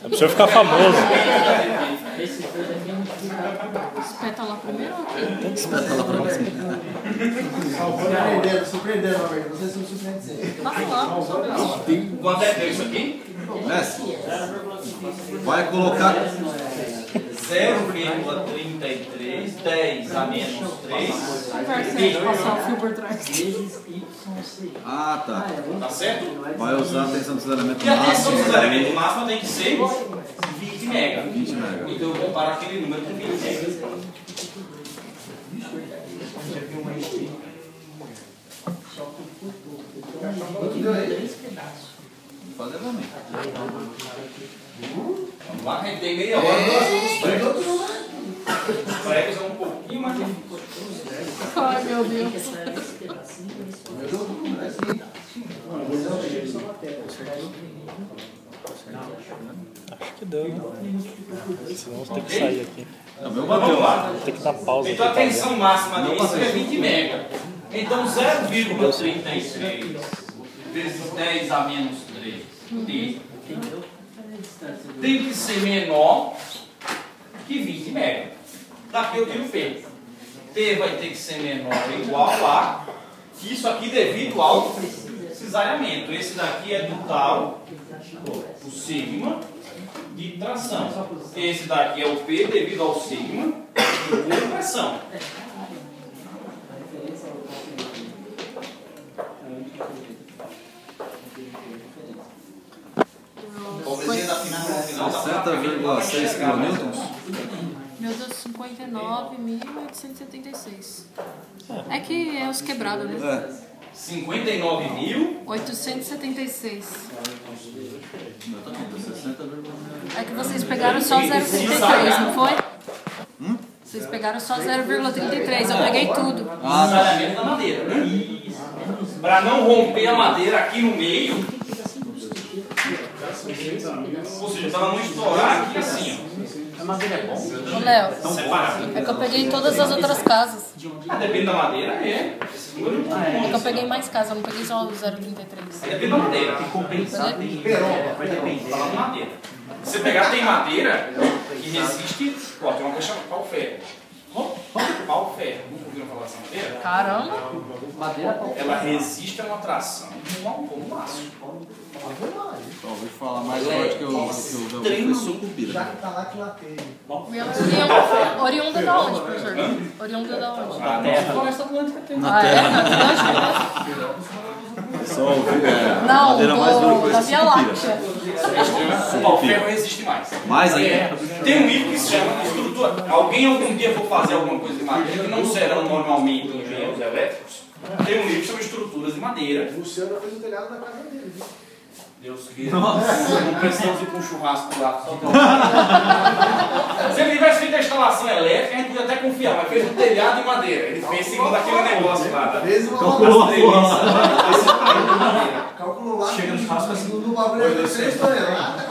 É pra você ficar famoso. Espeta lá primeiro ou aqui? Tem que esperar lá pra você. Surpreendendo, Roberto. Vocês são surpreendentes. Tá lá, só ver. Quanto é que deu isso aqui? Mestre, vai colocar 0,33, 10 a menos 3. Conversa aí, passar o fio por trás. Ah, tá. Tá certo? Vai usar a tensão dos elementos E a tensão máximos. dos elementos máxima tem que ser 20 mega. 20 mega. Então eu comparo aquele número com 20 mega. Vou fazer também. Vamos lá, que a gente tem meia hora para fazer os pregos. Os pregos é um pouquinho mais difícil. Ai, meu Deus. Acho que deu, né? Senão vamos ter que sair aqui. É o meu Vamos bateu. lá. Tem que dar pausa aqui Então a pra ver. tensão máxima disso é 20 mega. Então 0,33 vezes 10 a menos 3 tem que ser menor que 20 mega. Daqui eu tiro P. P vai ter que ser menor ou igual a isso aqui devido ao cisalhamento. Esse daqui é total, o sigma de tração. Esse daqui é o P devido ao sigma de pressão. cintura no final da 60,6 kN. Meu Deus, 59.876. É que é os quebrados, né? 59.000. 876. Meu também, tá 60,9. É que vocês pegaram só 0,33, não foi? Vocês pegaram só 0,33, eu peguei tudo. Desalhamento da madeira, né? Para não romper a madeira aqui no meio. Ou seja, para não estourar aqui assim, ó. A madeira é bom? Ô, Léo, Separado. é que eu peguei em todas as outras casas. Depende da madeira, é. Esse número não É tem que eu peguei mais casas, eu não peguei só o 0,33. Depende da madeira. Tem que compensar, tem. Vai depender. Falando de madeira. Se você pegar, tem madeira que resiste. Ó, tem uma coisa chamada pau-ferro. Pau-ferro. Nunca ouviram falar dessa madeira? Caramba! Madeira Ela resiste a uma tração como aço. Só ouvi falar mais forte que eu vi foi sucupira. Já que tá lá que lateia. E ela oriunda da onde, professor? Oriunda da onde? A terra. Floresta Atlântica tem. Ah, é? Atlântico? Só ouvi, Não, madeira mais dura foi da Via Láctea. O pau-ferro resiste mais. Mais ainda? Tem um livro que se chama Estrutura. Alguém algum dia for fazer alguma coisa de madeira que não serão normalmente engenheiros elétricos. Tem um livro que chama Estruturas de Madeira. O Luciano fez o telhado da casa dele, viu? Deus queira. Não precisamos ir para um churrasco lá. Se ele tivesse feito a instalação elétrica, a gente podia até confiar, mas fez um telhado de madeira. Ele fez segundo daquele negócio lá. Fez uma calculou lá. Chega no churrasco assim. No bagulho ele fez toneladas.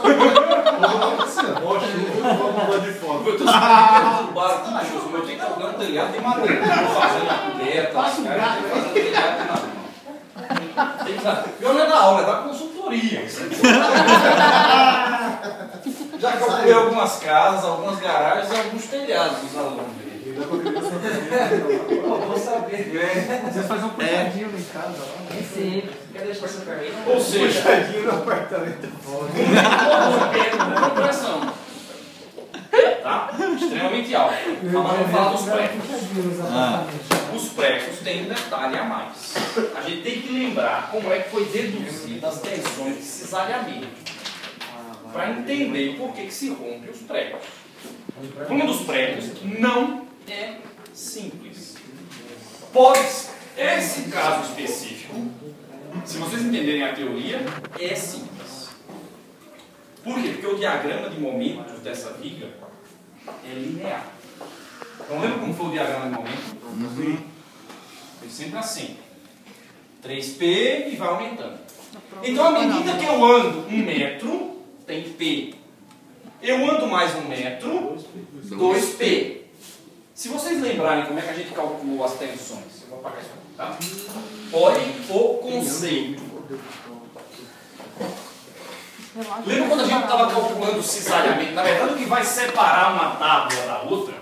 Eu tô sabendo do barco, mas eu tenho que colocar um telhado de madeira. Estou fazendo a coberta, os caras têm que fazer telhado de madeira. Pior não é da aula, é da consultoria. Já que eu fui algumas casas, algumas garagens e alguns telhados dos alunos. Eu vou saber. Você faz um puxadinho em casa lá. Quer deixar seu carrinho? Ou seja, Puxadinho no apartamento. muita pressão. Tá? Extremamente alta. Vamos falar dos pregos. Os pregos têm um detalhe a mais. A gente tem que lembrar como é que foi deduzida as tensões de cisalhamento para entender por que se rompe os pregos. O problema dos pregos não é simples. Esse caso específico, se vocês entenderem a teoria, é simples. Por quê? Porque o diagrama de momentos dessa viga é linear. Então lembra como foi o diagrama de momento? Foi sempre assim. 3P e vai aumentando. Então, à medida que eu ando 1 metro, tem P. Eu ando mais 1 metro, 2P. Se vocês lembrarem como é que a gente calculou as tensões, eu vou apagar isso aqui, tá? Olhem o conceito. Lembra quando a gente estava calculando o cisalhamento? Na verdade, o que vai separar uma tábua da outra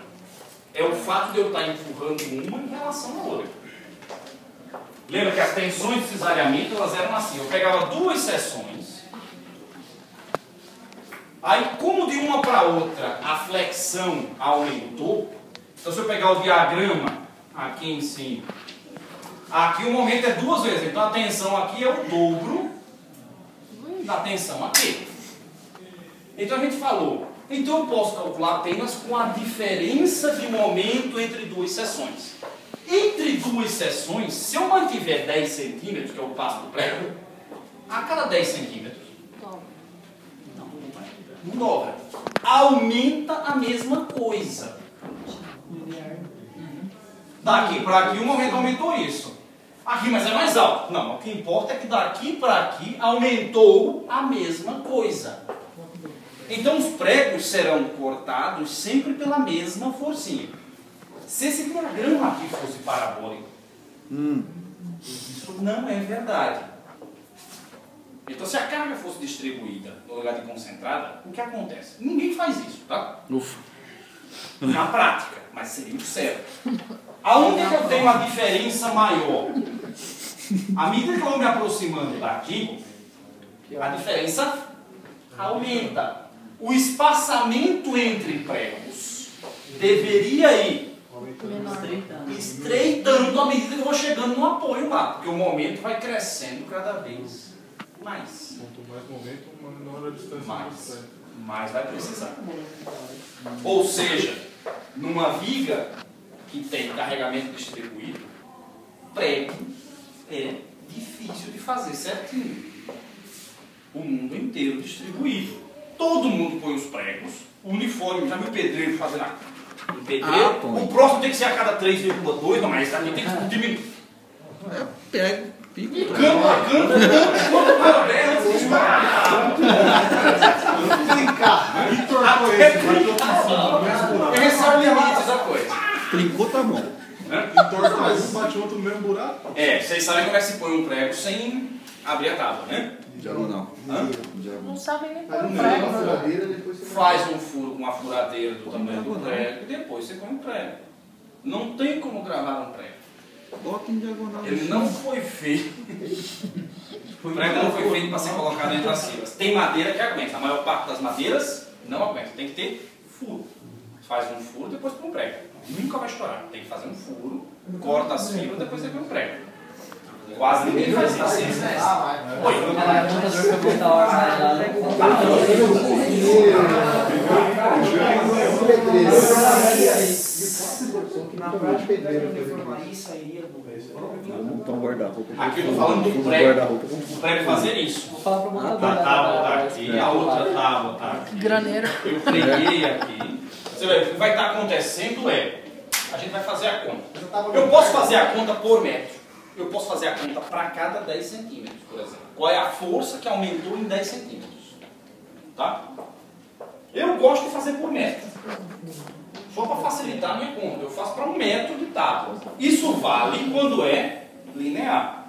é o fato de eu estar empurrando uma em relação à outra. Lembra que as tensões de cisalhamento elas eram assim, eu pegava 2 seções, aí como de uma para outra a flexão aumentou, então se eu pegar o diagrama aqui em cima, aqui o momento é 2 vezes, então a tensão aqui é o dobro da tensão aqui. Então a gente falou, então eu posso calcular apenas com a diferença de momento entre 2 seções. Entre 2 seções, se eu mantiver 10 centímetros, que é o passo do prego, a cada 10 centímetros, não dobra. Aumenta a mesma coisa. Daqui para aqui o momento aumentou isso. Aqui, mas é mais alto. Não, o que importa é que daqui para aqui aumentou a mesma coisa. Então os pregos serão cortados sempre pela mesma forcinha. Se esse diagrama aqui fosse parabólico, isso não é verdade. Então se a carga fosse distribuída no lugar de concentrada, o que acontece? Ninguém faz isso, tá? Ufa. Na prática, mas seria o certo. Aonde é que eu tenho uma diferença maior? À medida que eu vou me aproximando daqui, a diferença aumenta. O espaçamento entre pregos deveria ir estreitando à medida que eu vou chegando no apoio lá, porque o momento vai crescendo cada vez mais. Quanto mais momento, menor a distância. Mais. mais vai precisar. Ou seja, numa viga que tem carregamento distribuído, prego é difícil de fazer certinho. O mundo inteiro distribuído. Todo mundo põe os pregos, uniforme, já viu o pedreiro fazendo um pedreiro? O próximo tem que ser a cada 3,2, não, mas esse aqui tem que diminuir. Pega, pico. E canto a canto, esse é o limite da coisa. Trincou, tá bom. Entorta mais um, bate outro no mesmo buraco. É, vocês sabem como é que se põe um prego sem abrir a tábua, né? Diagonal. Não sabem nem pôr Faz um um prego. uma furadeira, depois você Faz um furo com uma furadeira do tamanho do prego e depois você põe um prego. Não tem como gravar um prego. Bota em diagonal. Ele não foi feito. O prego não foi feito para ser colocado entre as filas. Tem madeira que aguenta. A maior parte das madeiras não aguenta. Tem que ter furo. Faz um furo, depois põe um prego. Nunca vai estourar. Tem que fazer um furo, corta as filas, depois você põe um prego. Quase ninguém faz isso. Oi. Ela é o montador que eu vou dar hora né? Então guarda-roupa. Aqui eu estou falando do prego fazer isso. Vou falar pro montador. A tábua está aqui, a outra tábua está aqui. Graneiro. Eu preguei aqui. Você vai, o que vai estar acontecendo a gente vai fazer a conta. Eu posso fazer a conta por metro. Eu posso fazer a conta para cada 10 centímetros, por exemplo. Qual é a força que aumentou em 10 centímetros? Tá? Eu gosto de fazer por metro. Só para facilitar a minha conta. Eu faço para 1 metro de tábua. Isso vale quando é linear.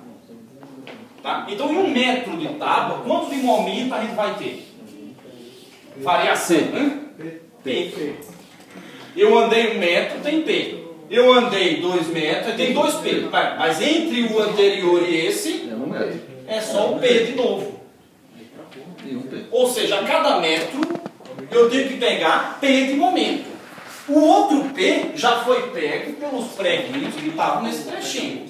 Tá? Então, em 1 metro de tábua, quanto de momento a gente vai ter? Variação, né? P. Eu andei 1 metro, tem P. Eu andei 2 metros, tem 2 P. Mas entre o anterior e esse, é só o P de novo. Ou seja, a cada metro, eu tenho que pegar P de momento. O outro P já foi pego pelos preguinhos que estavam nesse trechinho.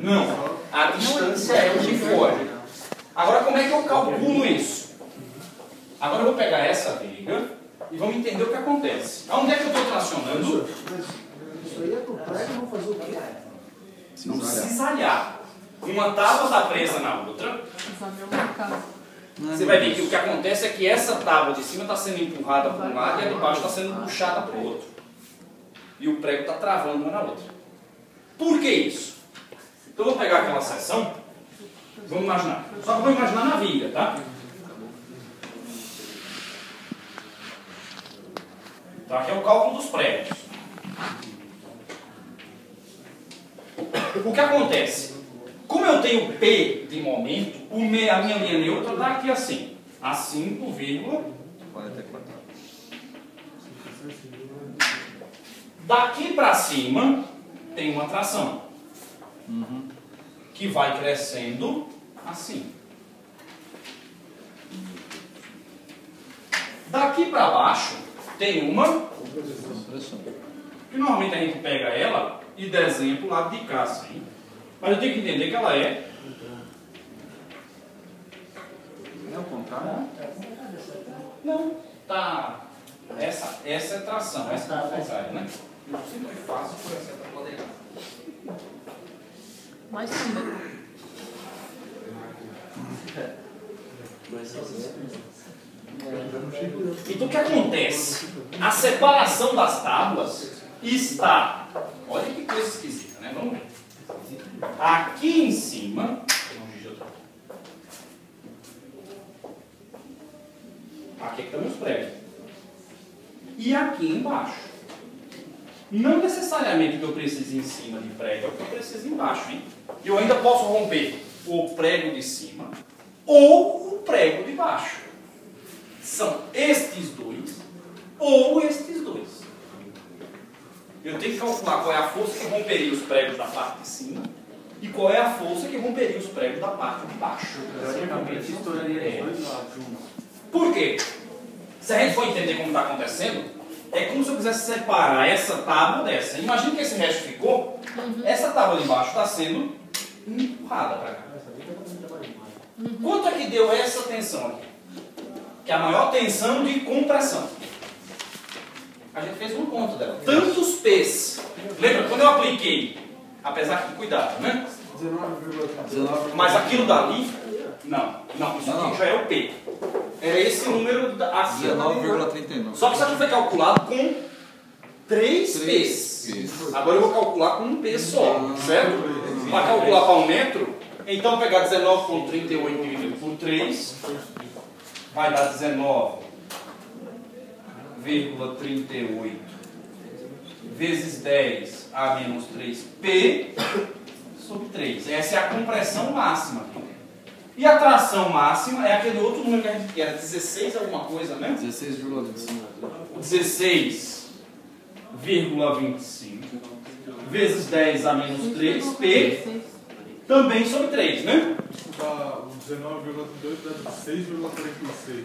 Não, a distância é o que for. Agora, como é que eu calculo isso? Agora eu vou pegar essa viga e vamos entender o que acontece. Aonde é que eu estou tracionando? Isso aí é pro prego, vamos fazer o quê? Não cisalhar. Uma tábua está presa na outra. Você vai ver que o que acontece é que essa tábua de cima está sendo empurrada para um lado e a de baixo está sendo puxada para o outro. E o prego está travando uma na outra. Por que isso? Então eu vou pegar aquela seção. Vamos imaginar. Só que vamos imaginar na viga, tá? Então aqui é o cálculo dos pregos. O que acontece? Como eu tenho P de momento, a minha linha neutra está aqui assim. A 5,44. Daqui para cima tem uma tração. Que vai crescendo assim. Daqui para baixo tem uma que normalmente a gente pega ela e desenha para o lado de cá assim. Mas eu tenho que entender que ela é. É o contrário? Não, tá. Essa é tração, essa é a contrária, né? Eu sempre faço por essa para poder. Mas também. Então o que acontece? A separação das tábuas está. Olha que coisa esquisita, né? Vamos ver. Aqui em cima. Aqui estão os pregos. E aqui embaixo. Não necessariamente que eu precise em cima de prego é o que eu preciso embaixo, hein? Eu ainda posso romper o prego de cima ou o prego de baixo. São estes dois ou estes dois. Eu tenho que calcular qual é a força que romperia os pregos da parte de cima e qual é a força que romperia os pregos da parte de baixo. Teoricamente, estouraria os dois lados juntos. Por quê? Se a gente for entender como está acontecendo, é como se eu quisesse separar essa tábua dessa. Imagina que esse resto ficou, essa tábua de baixo está sendo empurrada para cá. Quanto é que deu essa tensão aqui? que é a maior tensão de compressão. A gente fez uma conta dela. Tantos P's. Lembra, quando eu apliquei, apesar que, cuidado, né? 19. Mas aquilo dali, não, isso aqui já é o P. Era esse número aqui. 19,39. Só que isso aqui foi calculado com 3 P's. Agora eu vou calcular com um P só, certo? Para calcular para 1 metro, então pegar 19,38 dividido por 3, vai dar 19,38 vezes 10 a menos 3P sobre 3. Essa é a compressão máxima. E a tração máxima é aquele outro número que a gente quer, 16 alguma coisa, né? 16,25. 16,25 vezes 10 a menos 3P, também sobre 3, né? O 19,32 dá 6,46.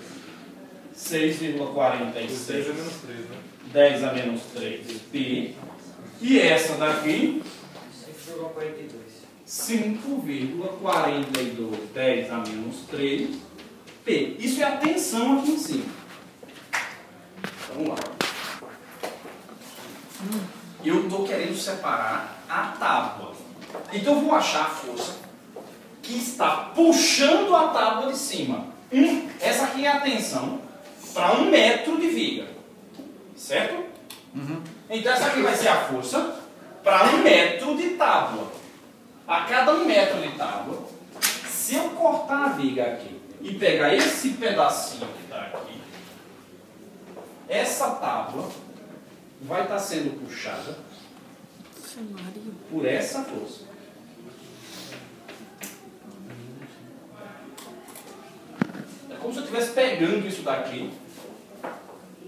6,46. 6 a menos 3, né? 10 a menos 3P. E essa daqui? 5,42. 10 a menos 3P. Isso é a tensão aqui em cima. Vamos lá. Eu estou querendo separar a tábua. Então eu vou achar a força que está puxando a tábua de cima. Essa aqui é a tensão para 1 metro de viga. Certo? Então essa aqui vai ser a força para 1 metro de tábua. A cada 1 metro de tábua, se eu cortar a viga aqui e pegar esse pedacinho que está aqui, essa tábua vai estar sendo puxada por essa força. É como se eu estivesse pegando isso daqui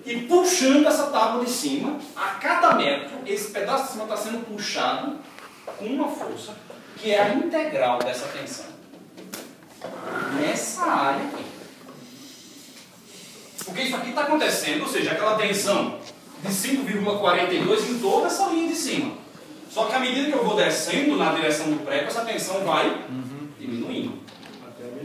e puxando essa tábua de cima. A cada metro, esse pedaço de cima está sendo puxado com uma força que é a integral dessa tensão. Nessa área aqui. Porque isso aqui está acontecendo, ou seja, aquela tensão de 5,42 em toda essa linha de cima. Só que à medida que eu vou descendo na direção do prego, essa tensão vai diminuindo.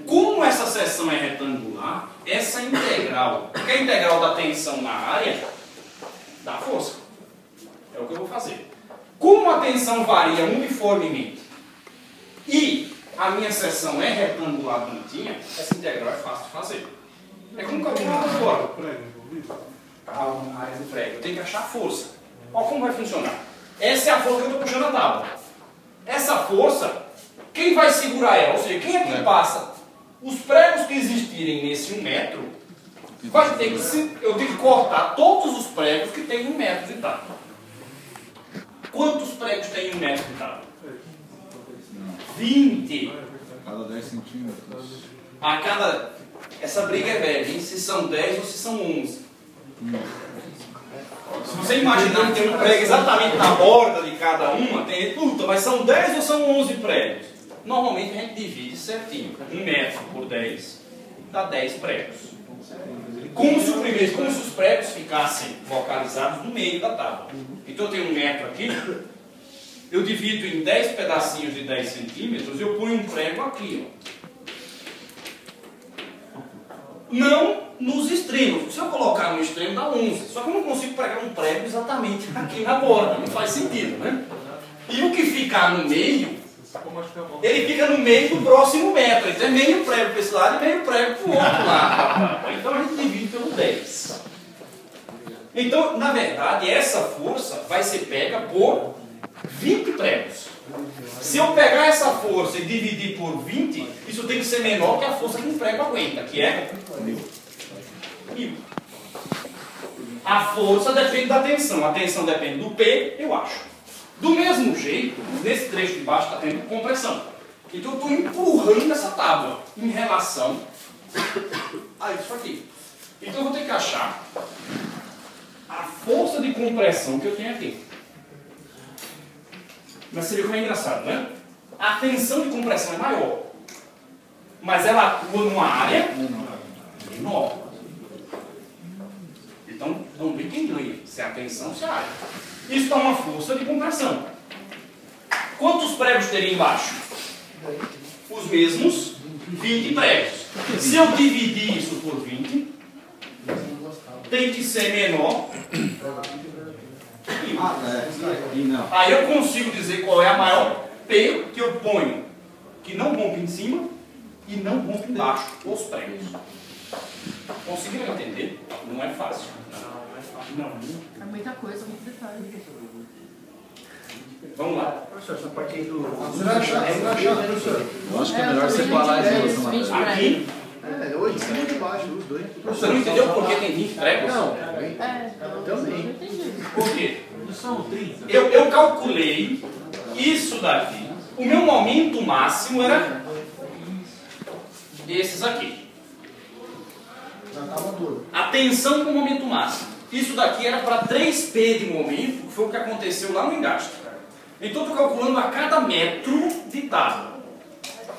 Como essa seção é retangular, essa integral, que é a integral da tensão na área, dá força. É o que eu vou fazer. Como a tensão varia uniformemente e a minha seção é retangular bonitinha, essa integral é fácil de fazer. É como calcular fora. A área do prego. Eu tenho que achar a força. Olha como vai funcionar. Essa é a força que eu estou puxando a tábua. Essa força, quem vai segurar ela? Ou seja, quem é que passa? Os pregos que existirem nesse 1 metro, vai ter que eu tenho que cortar todos os pregos que têm 1 metro de tábua. Quantos pregos tem 1 metro de tábua? 20. Cada 10 centímetros. Essa briga é velha, hein? Se são 10 ou se são 11. Se você imaginar que tem um prego exatamente na borda de cada uma, tem, puta, mas são 10 ou são 11 pregos? Normalmente a gente divide certinho. 1 metro por 10 dá 10 pregos. Como se os pregos ficassem localizados no meio da tábua. Então eu tenho 1 metro aqui, eu divido em 10 pedacinhos de 10 centímetros e eu ponho um prego aqui, ó. Não nos extremos. Se eu colocar no extremo dá 11. Só que eu não consigo pregar um prego exatamente aqui na borda. Não faz sentido, né? E o que ficar no meio, ele fica no meio do próximo metro. Então é meio prego para esse lado e meio prego para o outro lado. Então a gente divide pelo 10. Então, na verdade, essa força vai ser pega por 20 pregos. Se eu pegar essa força e dividir por 20, isso tem que ser menor que a força que um prego aguenta, que é 1000. A força depende da tensão. A tensão depende do P, eu acho. Do mesmo jeito, nesse trecho de baixo está tendo compressão. Então eu estou empurrando essa tábua em relação a isso aqui. Então eu vou ter que achar a força de compressão que eu tenho aqui. Mas seria como é engraçado, né? A tensão de compressão é maior, mas ela atua numa área menor. Então, vamos ver quem ganha, se é a tensão ou se é a área. Isso dá uma força de compressão. Quantos pregos teria embaixo? Os mesmos 20 pregos. Se eu dividir isso por 20, tem que ser menor. E não. Aí eu consigo dizer qual é a maior P que eu ponho, que não rompe em cima e não rompe embaixo, os pregos. Conseguiram entender? Não é fácil. Não. É muita coisa, muito detalhe. Vamos lá. Professor, essa parte aí do... Você vai achar, professor? Eu acho que é melhor separar as duas na matéria. Aqui, É, 8 em cima e embaixo, os dois. você não entendeu por que tem 20 pregos? Não, Também. Por quê? São 30. Eu calculei isso daqui. O meu momento máximo era esses aqui. já tava todo. A tensão com o momento máximo. Isso daqui era para 3P de momento, que foi o que aconteceu lá no engaste. Então estou calculando a cada metro de tábua.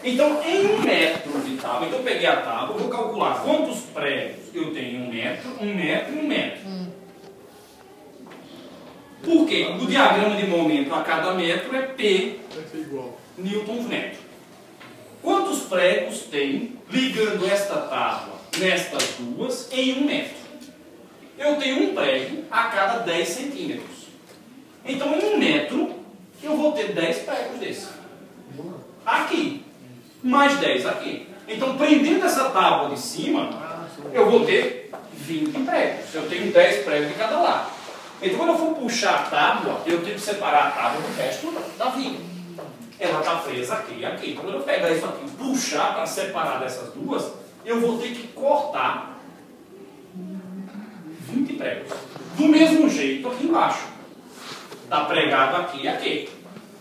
Então, em 1 metro de tábua, então eu peguei a tábua, vou calcular quantos pregos eu tenho em 1 metro, 1 metro e 1 metro. Por quê? O diagrama de momento a cada metro é P newtons metro. Quantos pregos tem ligando esta tábua nestas duas em 1 metro? Eu tenho um prego a cada 10 centímetros. Então, em 1 metro, eu vou ter 10 pregos desses. Aqui. Mais 10 aqui. Então, prendendo essa tábua de cima, eu vou ter 20 pregos. Eu tenho 10 pregos de cada lado. Então, quando eu for puxar a tábua, eu tenho que separar a tábua do resto da viga. Ela está presa aqui e aqui. Então, quando eu pegar isso aqui e puxar para separar dessas duas, eu vou ter que cortar 20 pregos. Do mesmo jeito aqui embaixo. Está pregado aqui e aqui.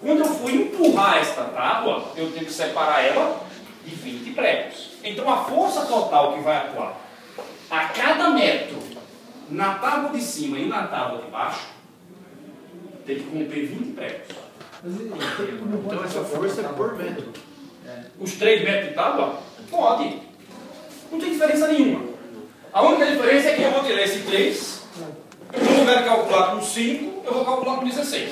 Quando eu for empurrar esta tábua, eu tenho que separar ela de 20 pregos. Então a força total que vai atuar a cada metro na tábua de cima e na tábua de baixo tem que romper 20 pregos. Então essa força é por metro. Os 3 metros de tábua? Pode. Não tem diferença nenhuma. A única diferença é que eu vou tirar esse 3, no lugar de calcular com 5, eu vou calcular com 16.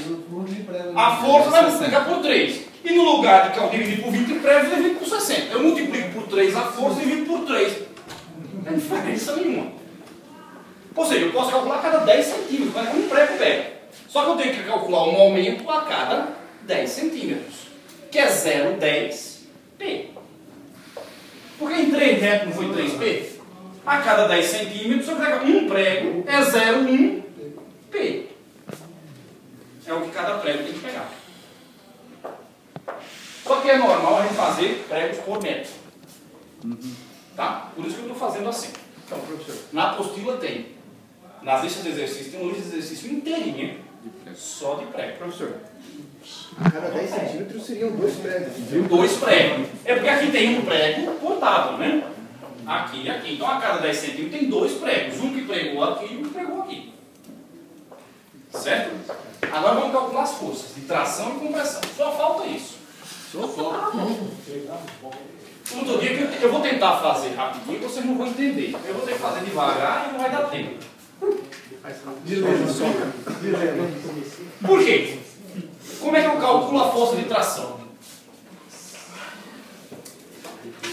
A força vai multiplicar por 3. E no lugar de dividir por 20 pregos, eu divido por 60. Eu multiplico por 3 a força e divido por 3. Não tem diferença nenhuma. Ou seja, eu posso calcular a cada 10 centímetros, mas um prego pega. Só que eu tenho que calcular o momento a cada 10 centímetros, que é 0,10 P. Porque em 3 metros não foi 3P? A cada 10 centímetros, eu pego um prego, é 0,1 P. É o que cada prego tem que pegar. Só que é normal a gente fazer pregos por metro. Tá? Por isso que eu estou fazendo assim. Então, professor. Na apostila tem. Nas listas de exercício tem uma lista de exercício inteirinha só de prego. Professor, a cada 10 centímetros seriam 2 pregos. 2 pregos. É porque aqui tem um prego por tábua, né? Aqui e aqui. Então a cada 10 centímetros tem 2 pregos. Um que pregou aqui e um que pregou aqui. Certo? Agora vamos calcular as forças de tração e compressão. Só falta isso. Outro dia que eu vou tentar fazer rapidinho, vocês não vão entender. Eu vou ter que fazer devagar e não vai dar tempo. Por quê? Como é que eu calculo a força de tração?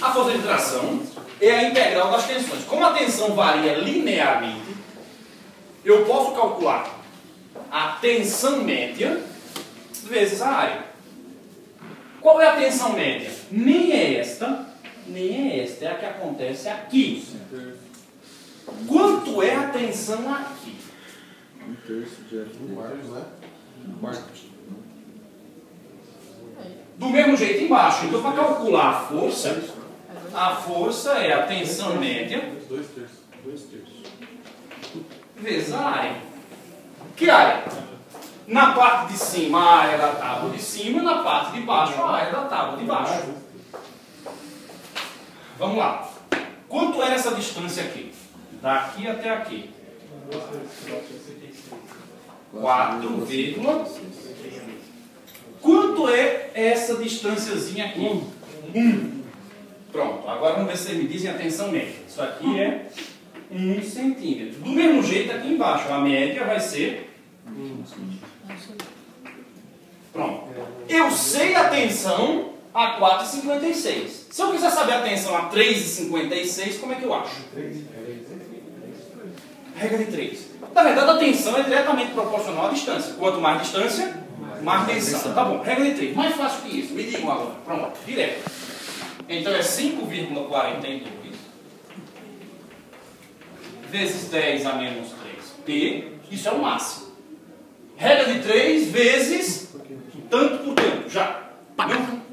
A força de tração é a integral das tensões. Como a tensão varia linearmente, eu posso calcular a tensão média vezes a área. Qual é a tensão média? Nem é esta, é a que acontece aqui. Quanto é a tensão aqui? 1/3 de 1/4. Do mesmo jeito embaixo. Então, para calcular a força é a tensão média 2/3. vezes a área. Que área? Na parte de cima, a área da tábua de cima, na parte de baixo, a área da tábua de baixo. Vamos lá. Quanto era essa distância aqui? Daqui até aqui. 4, quanto é essa distânciazinha aqui? 1. Pronto. Agora vamos ver se vocês me dizem a tensão média. Isso aqui é 1 centímetro. Do mesmo jeito aqui embaixo, a média vai ser... Pronto. Eu sei a tensão a 4,56. Se eu quiser saber a tensão a 3,56, como é que eu acho? Regra de 3. Na verdade, a tensão é diretamente proporcional à distância. Quanto mais distância, mais tensão. Tá bom, regra de 3. Mais fácil que isso. Me digam agora. Pronto, direto. Então é 5,42 vezes 10 a menos 3P. Isso é o máximo. Regra de 3 vezes tanto por tanto. Já. Não?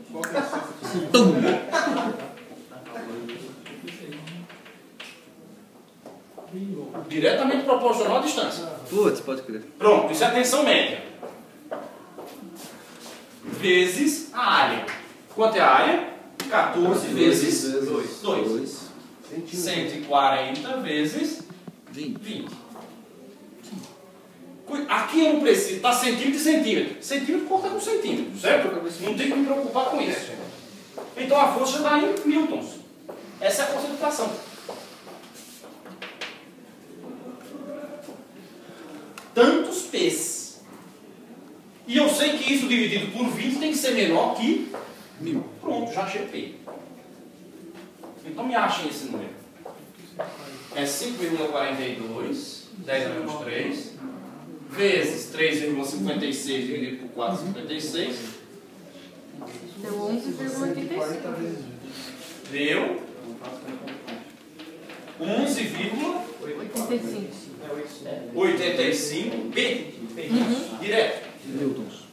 Diretamente proporcional à distância. Putz, pode crer. Pronto, isso é a tensão média. Vezes a área. Quanto é a área? 14 vezes 2. 140 vezes 20. Aqui eu não preciso, está centímetro e centímetro. Centímetro corta com centímetro, certo? Não tem que me preocupar com isso. Então a força está em newtons. Essa é a força de tração. Tantos P's. E eu sei que isso dividido por 20 tem que ser menor que 1000. Pronto, já achei P. Então me achem esse número. É 5,42, 10 a menos 3, vezes 3,56 dividido por 4,56. Deu 11,85. Deu 11,85 P. Direto. Newtons.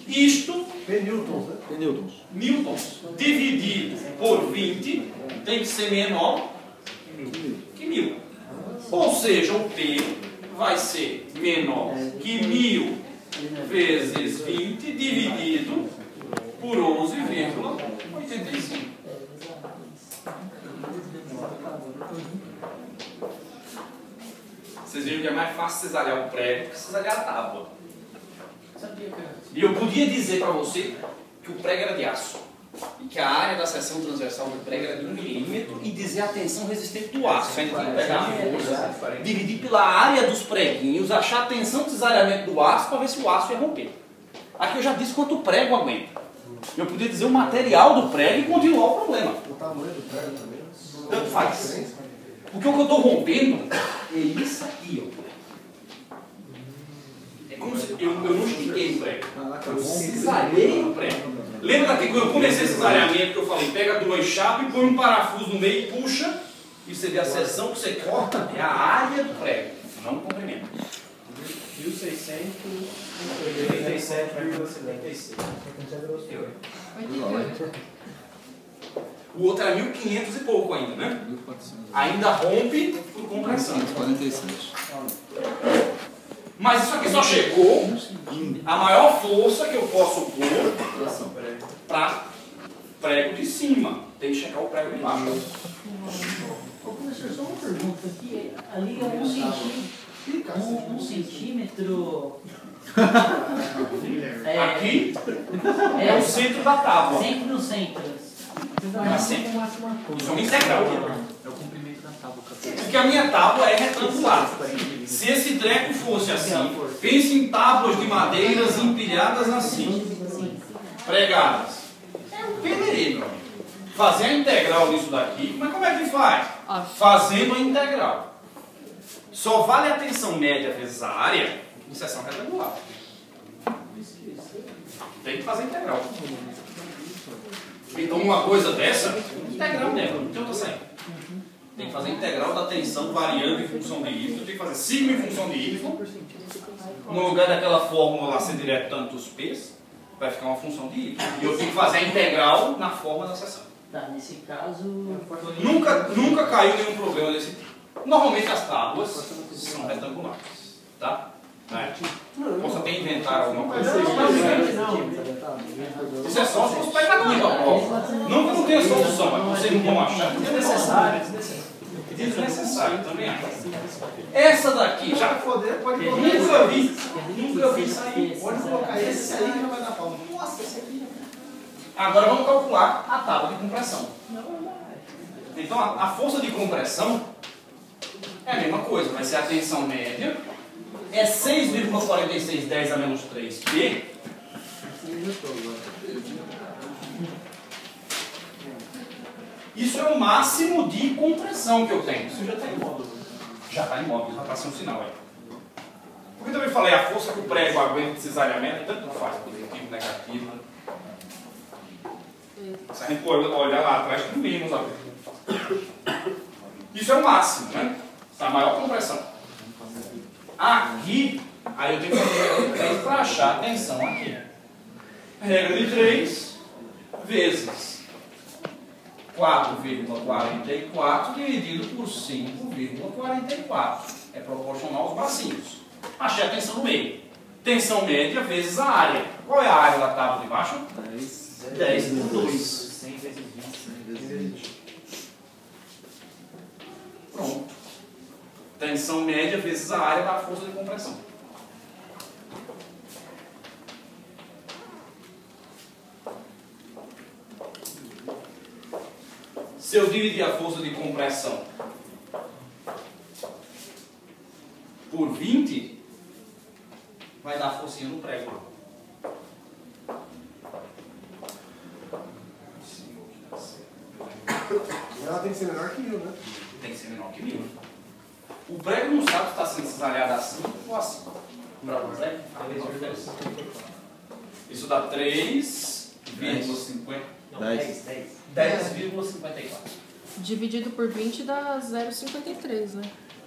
Isto, P-newtons, né? Newtons. newtons, dividido por 20 tem que ser menor que 1000. Ou seja, o P vai ser menor que 1000 vezes 20 dividido por 11,85. Vocês viram que é mais fácil cesariar o prego que cesariar a tábua. E eu podia dizer para você que o prego era de aço e que a área da seção transversal do prego era de 1 milímetro e dizer a tensão resistente do aço. A gente tem que pegar a força, dividir pela área dos preguinhos, achar a tensão de cesariamento do aço para ver se o aço ia romper. Aqui eu já disse quanto o prego aguenta. Eu podia dizer o material do prego e continuar o problema. O tamanho do prego também. Tanto faz. Porque o que eu estou rompendo é isso aqui, ó. É como se eu não estiquei o prego. Eu cesarei o prego. Lembra daqui quando eu comecei esse cesariamento que eu falei, pega 2 chapas e põe um parafuso no meio e puxa, e você vê a seção que você corta, é a área do prego, não o comprimento. 1687,76. O outro era 1500 e pouco ainda, né? Ainda rompe por compressão. 47. Mas isso aqui só chegou a maior força que eu posso pôr para prego de cima. Tem que checar o prego de baixo. Ô, professor, só uma pergunta aqui. Ali é 1 centímetro. Aqui é o centro da tábua. Sempre no centro. Mas sempre. Isso é uma integral. É o comprimento da tábua. Porque a minha tábua é retangular. Se esse treco fosse assim, pense em tábuas de madeiras empilhadas assim, pregadas. É um pedreiro, meu amigo. Fazer a integral nisso daqui, mas como é que faz? Fazendo a integral. Só vale a tensão média vezes a área em seção retangular. Tem que fazer integral. Então uma coisa dessa, integral dela, não tem outra saída. Tem que fazer integral da tensão variando em função de y, tem que fazer sigma em função de y. No lugar daquela fórmula lá ser direto tantos p's, vai ficar uma função de y. E eu tenho que fazer a integral na forma da seção. Tá, nesse caso... Nunca caiu nenhum problema desse tipo. Normalmente as tábuas são retangulares, tá? Posso até inventar alguma coisa. Isso é só se você pegar aqui na prova. Não que não tenha solução, mas vocês não vão achar que é necessário. Desnecessário, também acho. Essa daqui, já pode nunca vi isso aí. Pode colocar esse aí que não vai dar pau. Nossa, esse aqui. Agora vamos calcular a tábua de compressão. Então a força de compressão é a mesma coisa, vai ser a tensão média. É 6,46 10 a menos 3P. Isso é o máximo de compressão que eu tenho. Isso já tem. Já está imóvel, já está sem um sinal aí. Porque eu também falei, a força que o prego aguenta de cesariamento, tanto faz, positivo, negativo. Se a gente olhar lá atrás, não vimos. Isso é o máximo, né? Essa é a maior compressão. Aqui, aí eu tenho que fazer a regra de 3 para achar a tensão aqui. Regra de 3 vezes 4,44 dividido por 5,44. É proporcional aos bracinhos. Achei a tensão no meio. Tensão média vezes a área. Qual é a área da tábua de baixo? 10 por 2. 100 vezes 20. Pronto. Tensão média vezes a área da força de compressão. Se eu dividir a força de compressão por 20, vai dar forcinha no prego. Ela tem que ser menor que 1000, né? Tem que ser menor que 1000. O prego não sabe se está sendo cesariado assim ou assim. Para o prego, isso dá 3,50. 10,54. Dividido por 20 dá 0,53, né?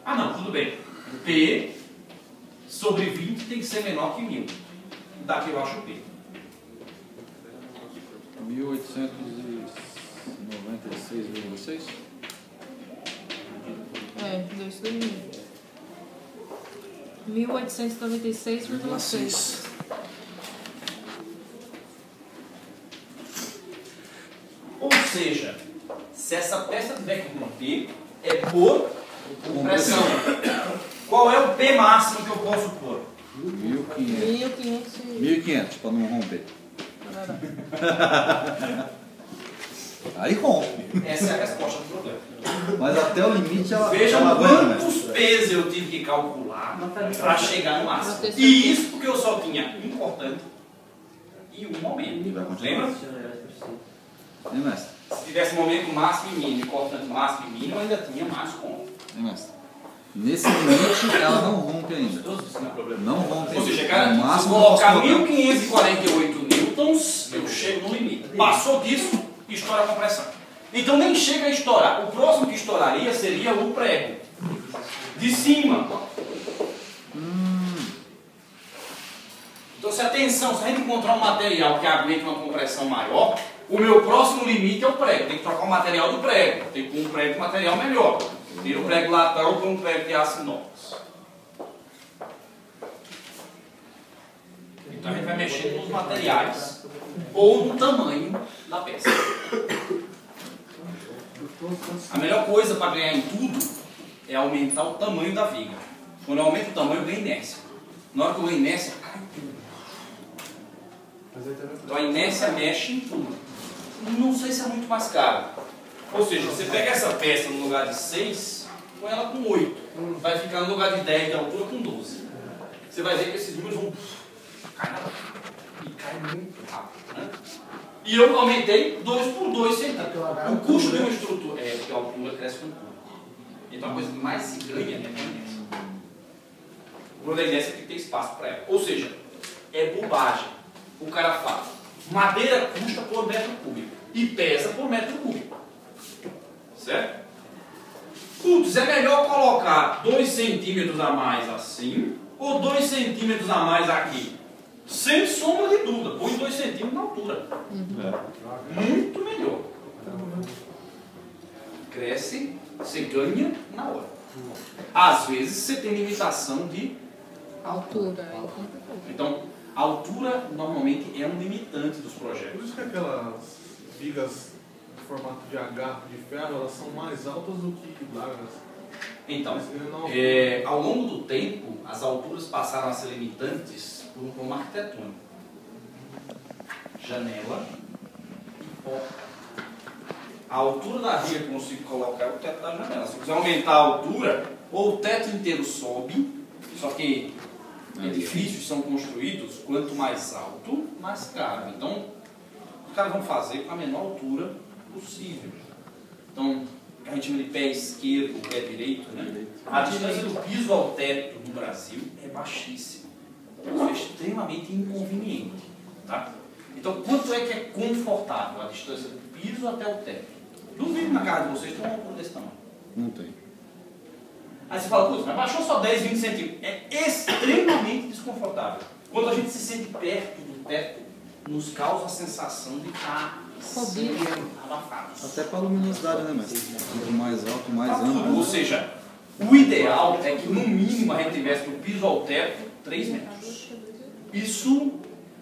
Ah, não, tudo bem. P sobre 20 tem que ser menor que 1000. Daqui eu acho P. 1896,6. Deu isso daí. 1896,6. Ou seja, se essa peça tiver que romper, é por compressão. Qual é o P máximo que eu posso pôr? 1500. 1.500. 1500 para não romper. Aí rompe. Essa é a resposta do problema. Mas até o limite ela Vejam ela aguenta, quantos né? pesos eu tive que calcular para chegar no máximo. E isso porque eu só tinha importante e um momento. E vai continuar. Lembra? Hein, mestre? Se tivesse momento máximo e mínimo, importante máximo e mínimo, eu ainda tinha mais como. Hein, mestre? Nesse limite ela não rompe ainda. Isso não é problema. Não rompe Ou ainda. seja, cara, No se máximo colocar eu posso colocar. 1548 newtons, eu chego no limite. Passou disso, estoura a compressão. Então nem chega a estourar. O próximo que estouraria seria o prego. De cima. Então se a tensão, se a gente encontrar um material que aguente uma compressão maior, o meu próximo limite é o prego. Tem que trocar o material do prego. Tem que pôr um prego de material melhor. Tira o prego latão para um prego de aço inox. Então a gente vai mexer nos materiais ou no tamanho da peça. A melhor coisa para ganhar em tudo é aumentar o tamanho da viga. Quando eu aumento o tamanho, eu ganho inércia. Na hora que eu ganho inércia, cai tudo. Então a inércia mexe em tudo. Não sei se é muito mais caro. Ou seja, você pega essa peça no lugar de 6, põe ela com 8. Vai ficar no lugar de 10 de altura com 12. Você vai ver que esses números vão cair e cai muito rápido. Né? E eu aumentei 2 por 2 centímetros. O custo de uma estrutura é porque a altura cresce com o custo. Então a coisa que mais se ganha é a inércia. O problema da inércia é que tem que ter espaço para ela. Ou seja, é bobagem. O cara fala, madeira custa por metro cúbico e pesa por metro cúbico. Certo? Putz, é melhor colocar 2 centímetros a mais assim ou 2 centímetros a mais aqui? Sem sombra de dúvida, põe 2 centímetros na altura. Muito melhor. Cresce, você ganha na hora. Às vezes você tem limitação de Altura. Então, a altura normalmente é um limitante dos projetos. Por isso que aquelas vigas de formato de H de ferro, elas são mais altas do que largas. Então, Mas ele não- ao longo do tempo, as alturas passaram a ser limitantes por um plano arquitetônico. Janela e porta. A altura da viga que eu consigo colocar é o teto da janela. Se eu quiser aumentar a altura, ou o teto inteiro sobe, só que edifícios são construídos, quanto mais alto, mais caro. Então, os caras vão fazer com a menor altura possível. Então, que a gente chama de pé esquerdo, pé direito, né? A distância do piso ao teto no Brasil é baixíssima. Isso é extremamente inconveniente. Tá? Então, quanto é que é confortável a distância do piso até o teto? Duvido na casa de vocês tem uma altura desse tamanho. Não tem. Aí você fala, putz, mas baixou só 10, 20 centímetros. É extremamente desconfortável. Quando a gente se sente perto do teto, nos causa a sensação de estar abafados. Até para a luminosidade, né, mestre? Quanto mais alto, mais Tá tudo. amplo. Ou seja, o ideal é que no mínimo a gente tivesse do piso ao teto 3 metros. Isso,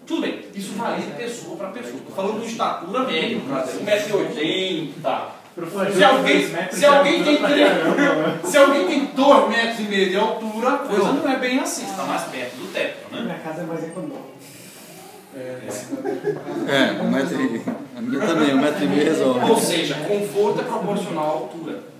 tudo bem, isso varia de pessoa para pessoa. Estou falando de estatura média, 1,80 m. Se alguém tem 2,5 metros de altura, a coisa não é bem assim, está mais perto do teto, né? Minha casa é mais econômica. A minha também, 1,5 m resolve. Ou seja, conforto é proporcional à altura.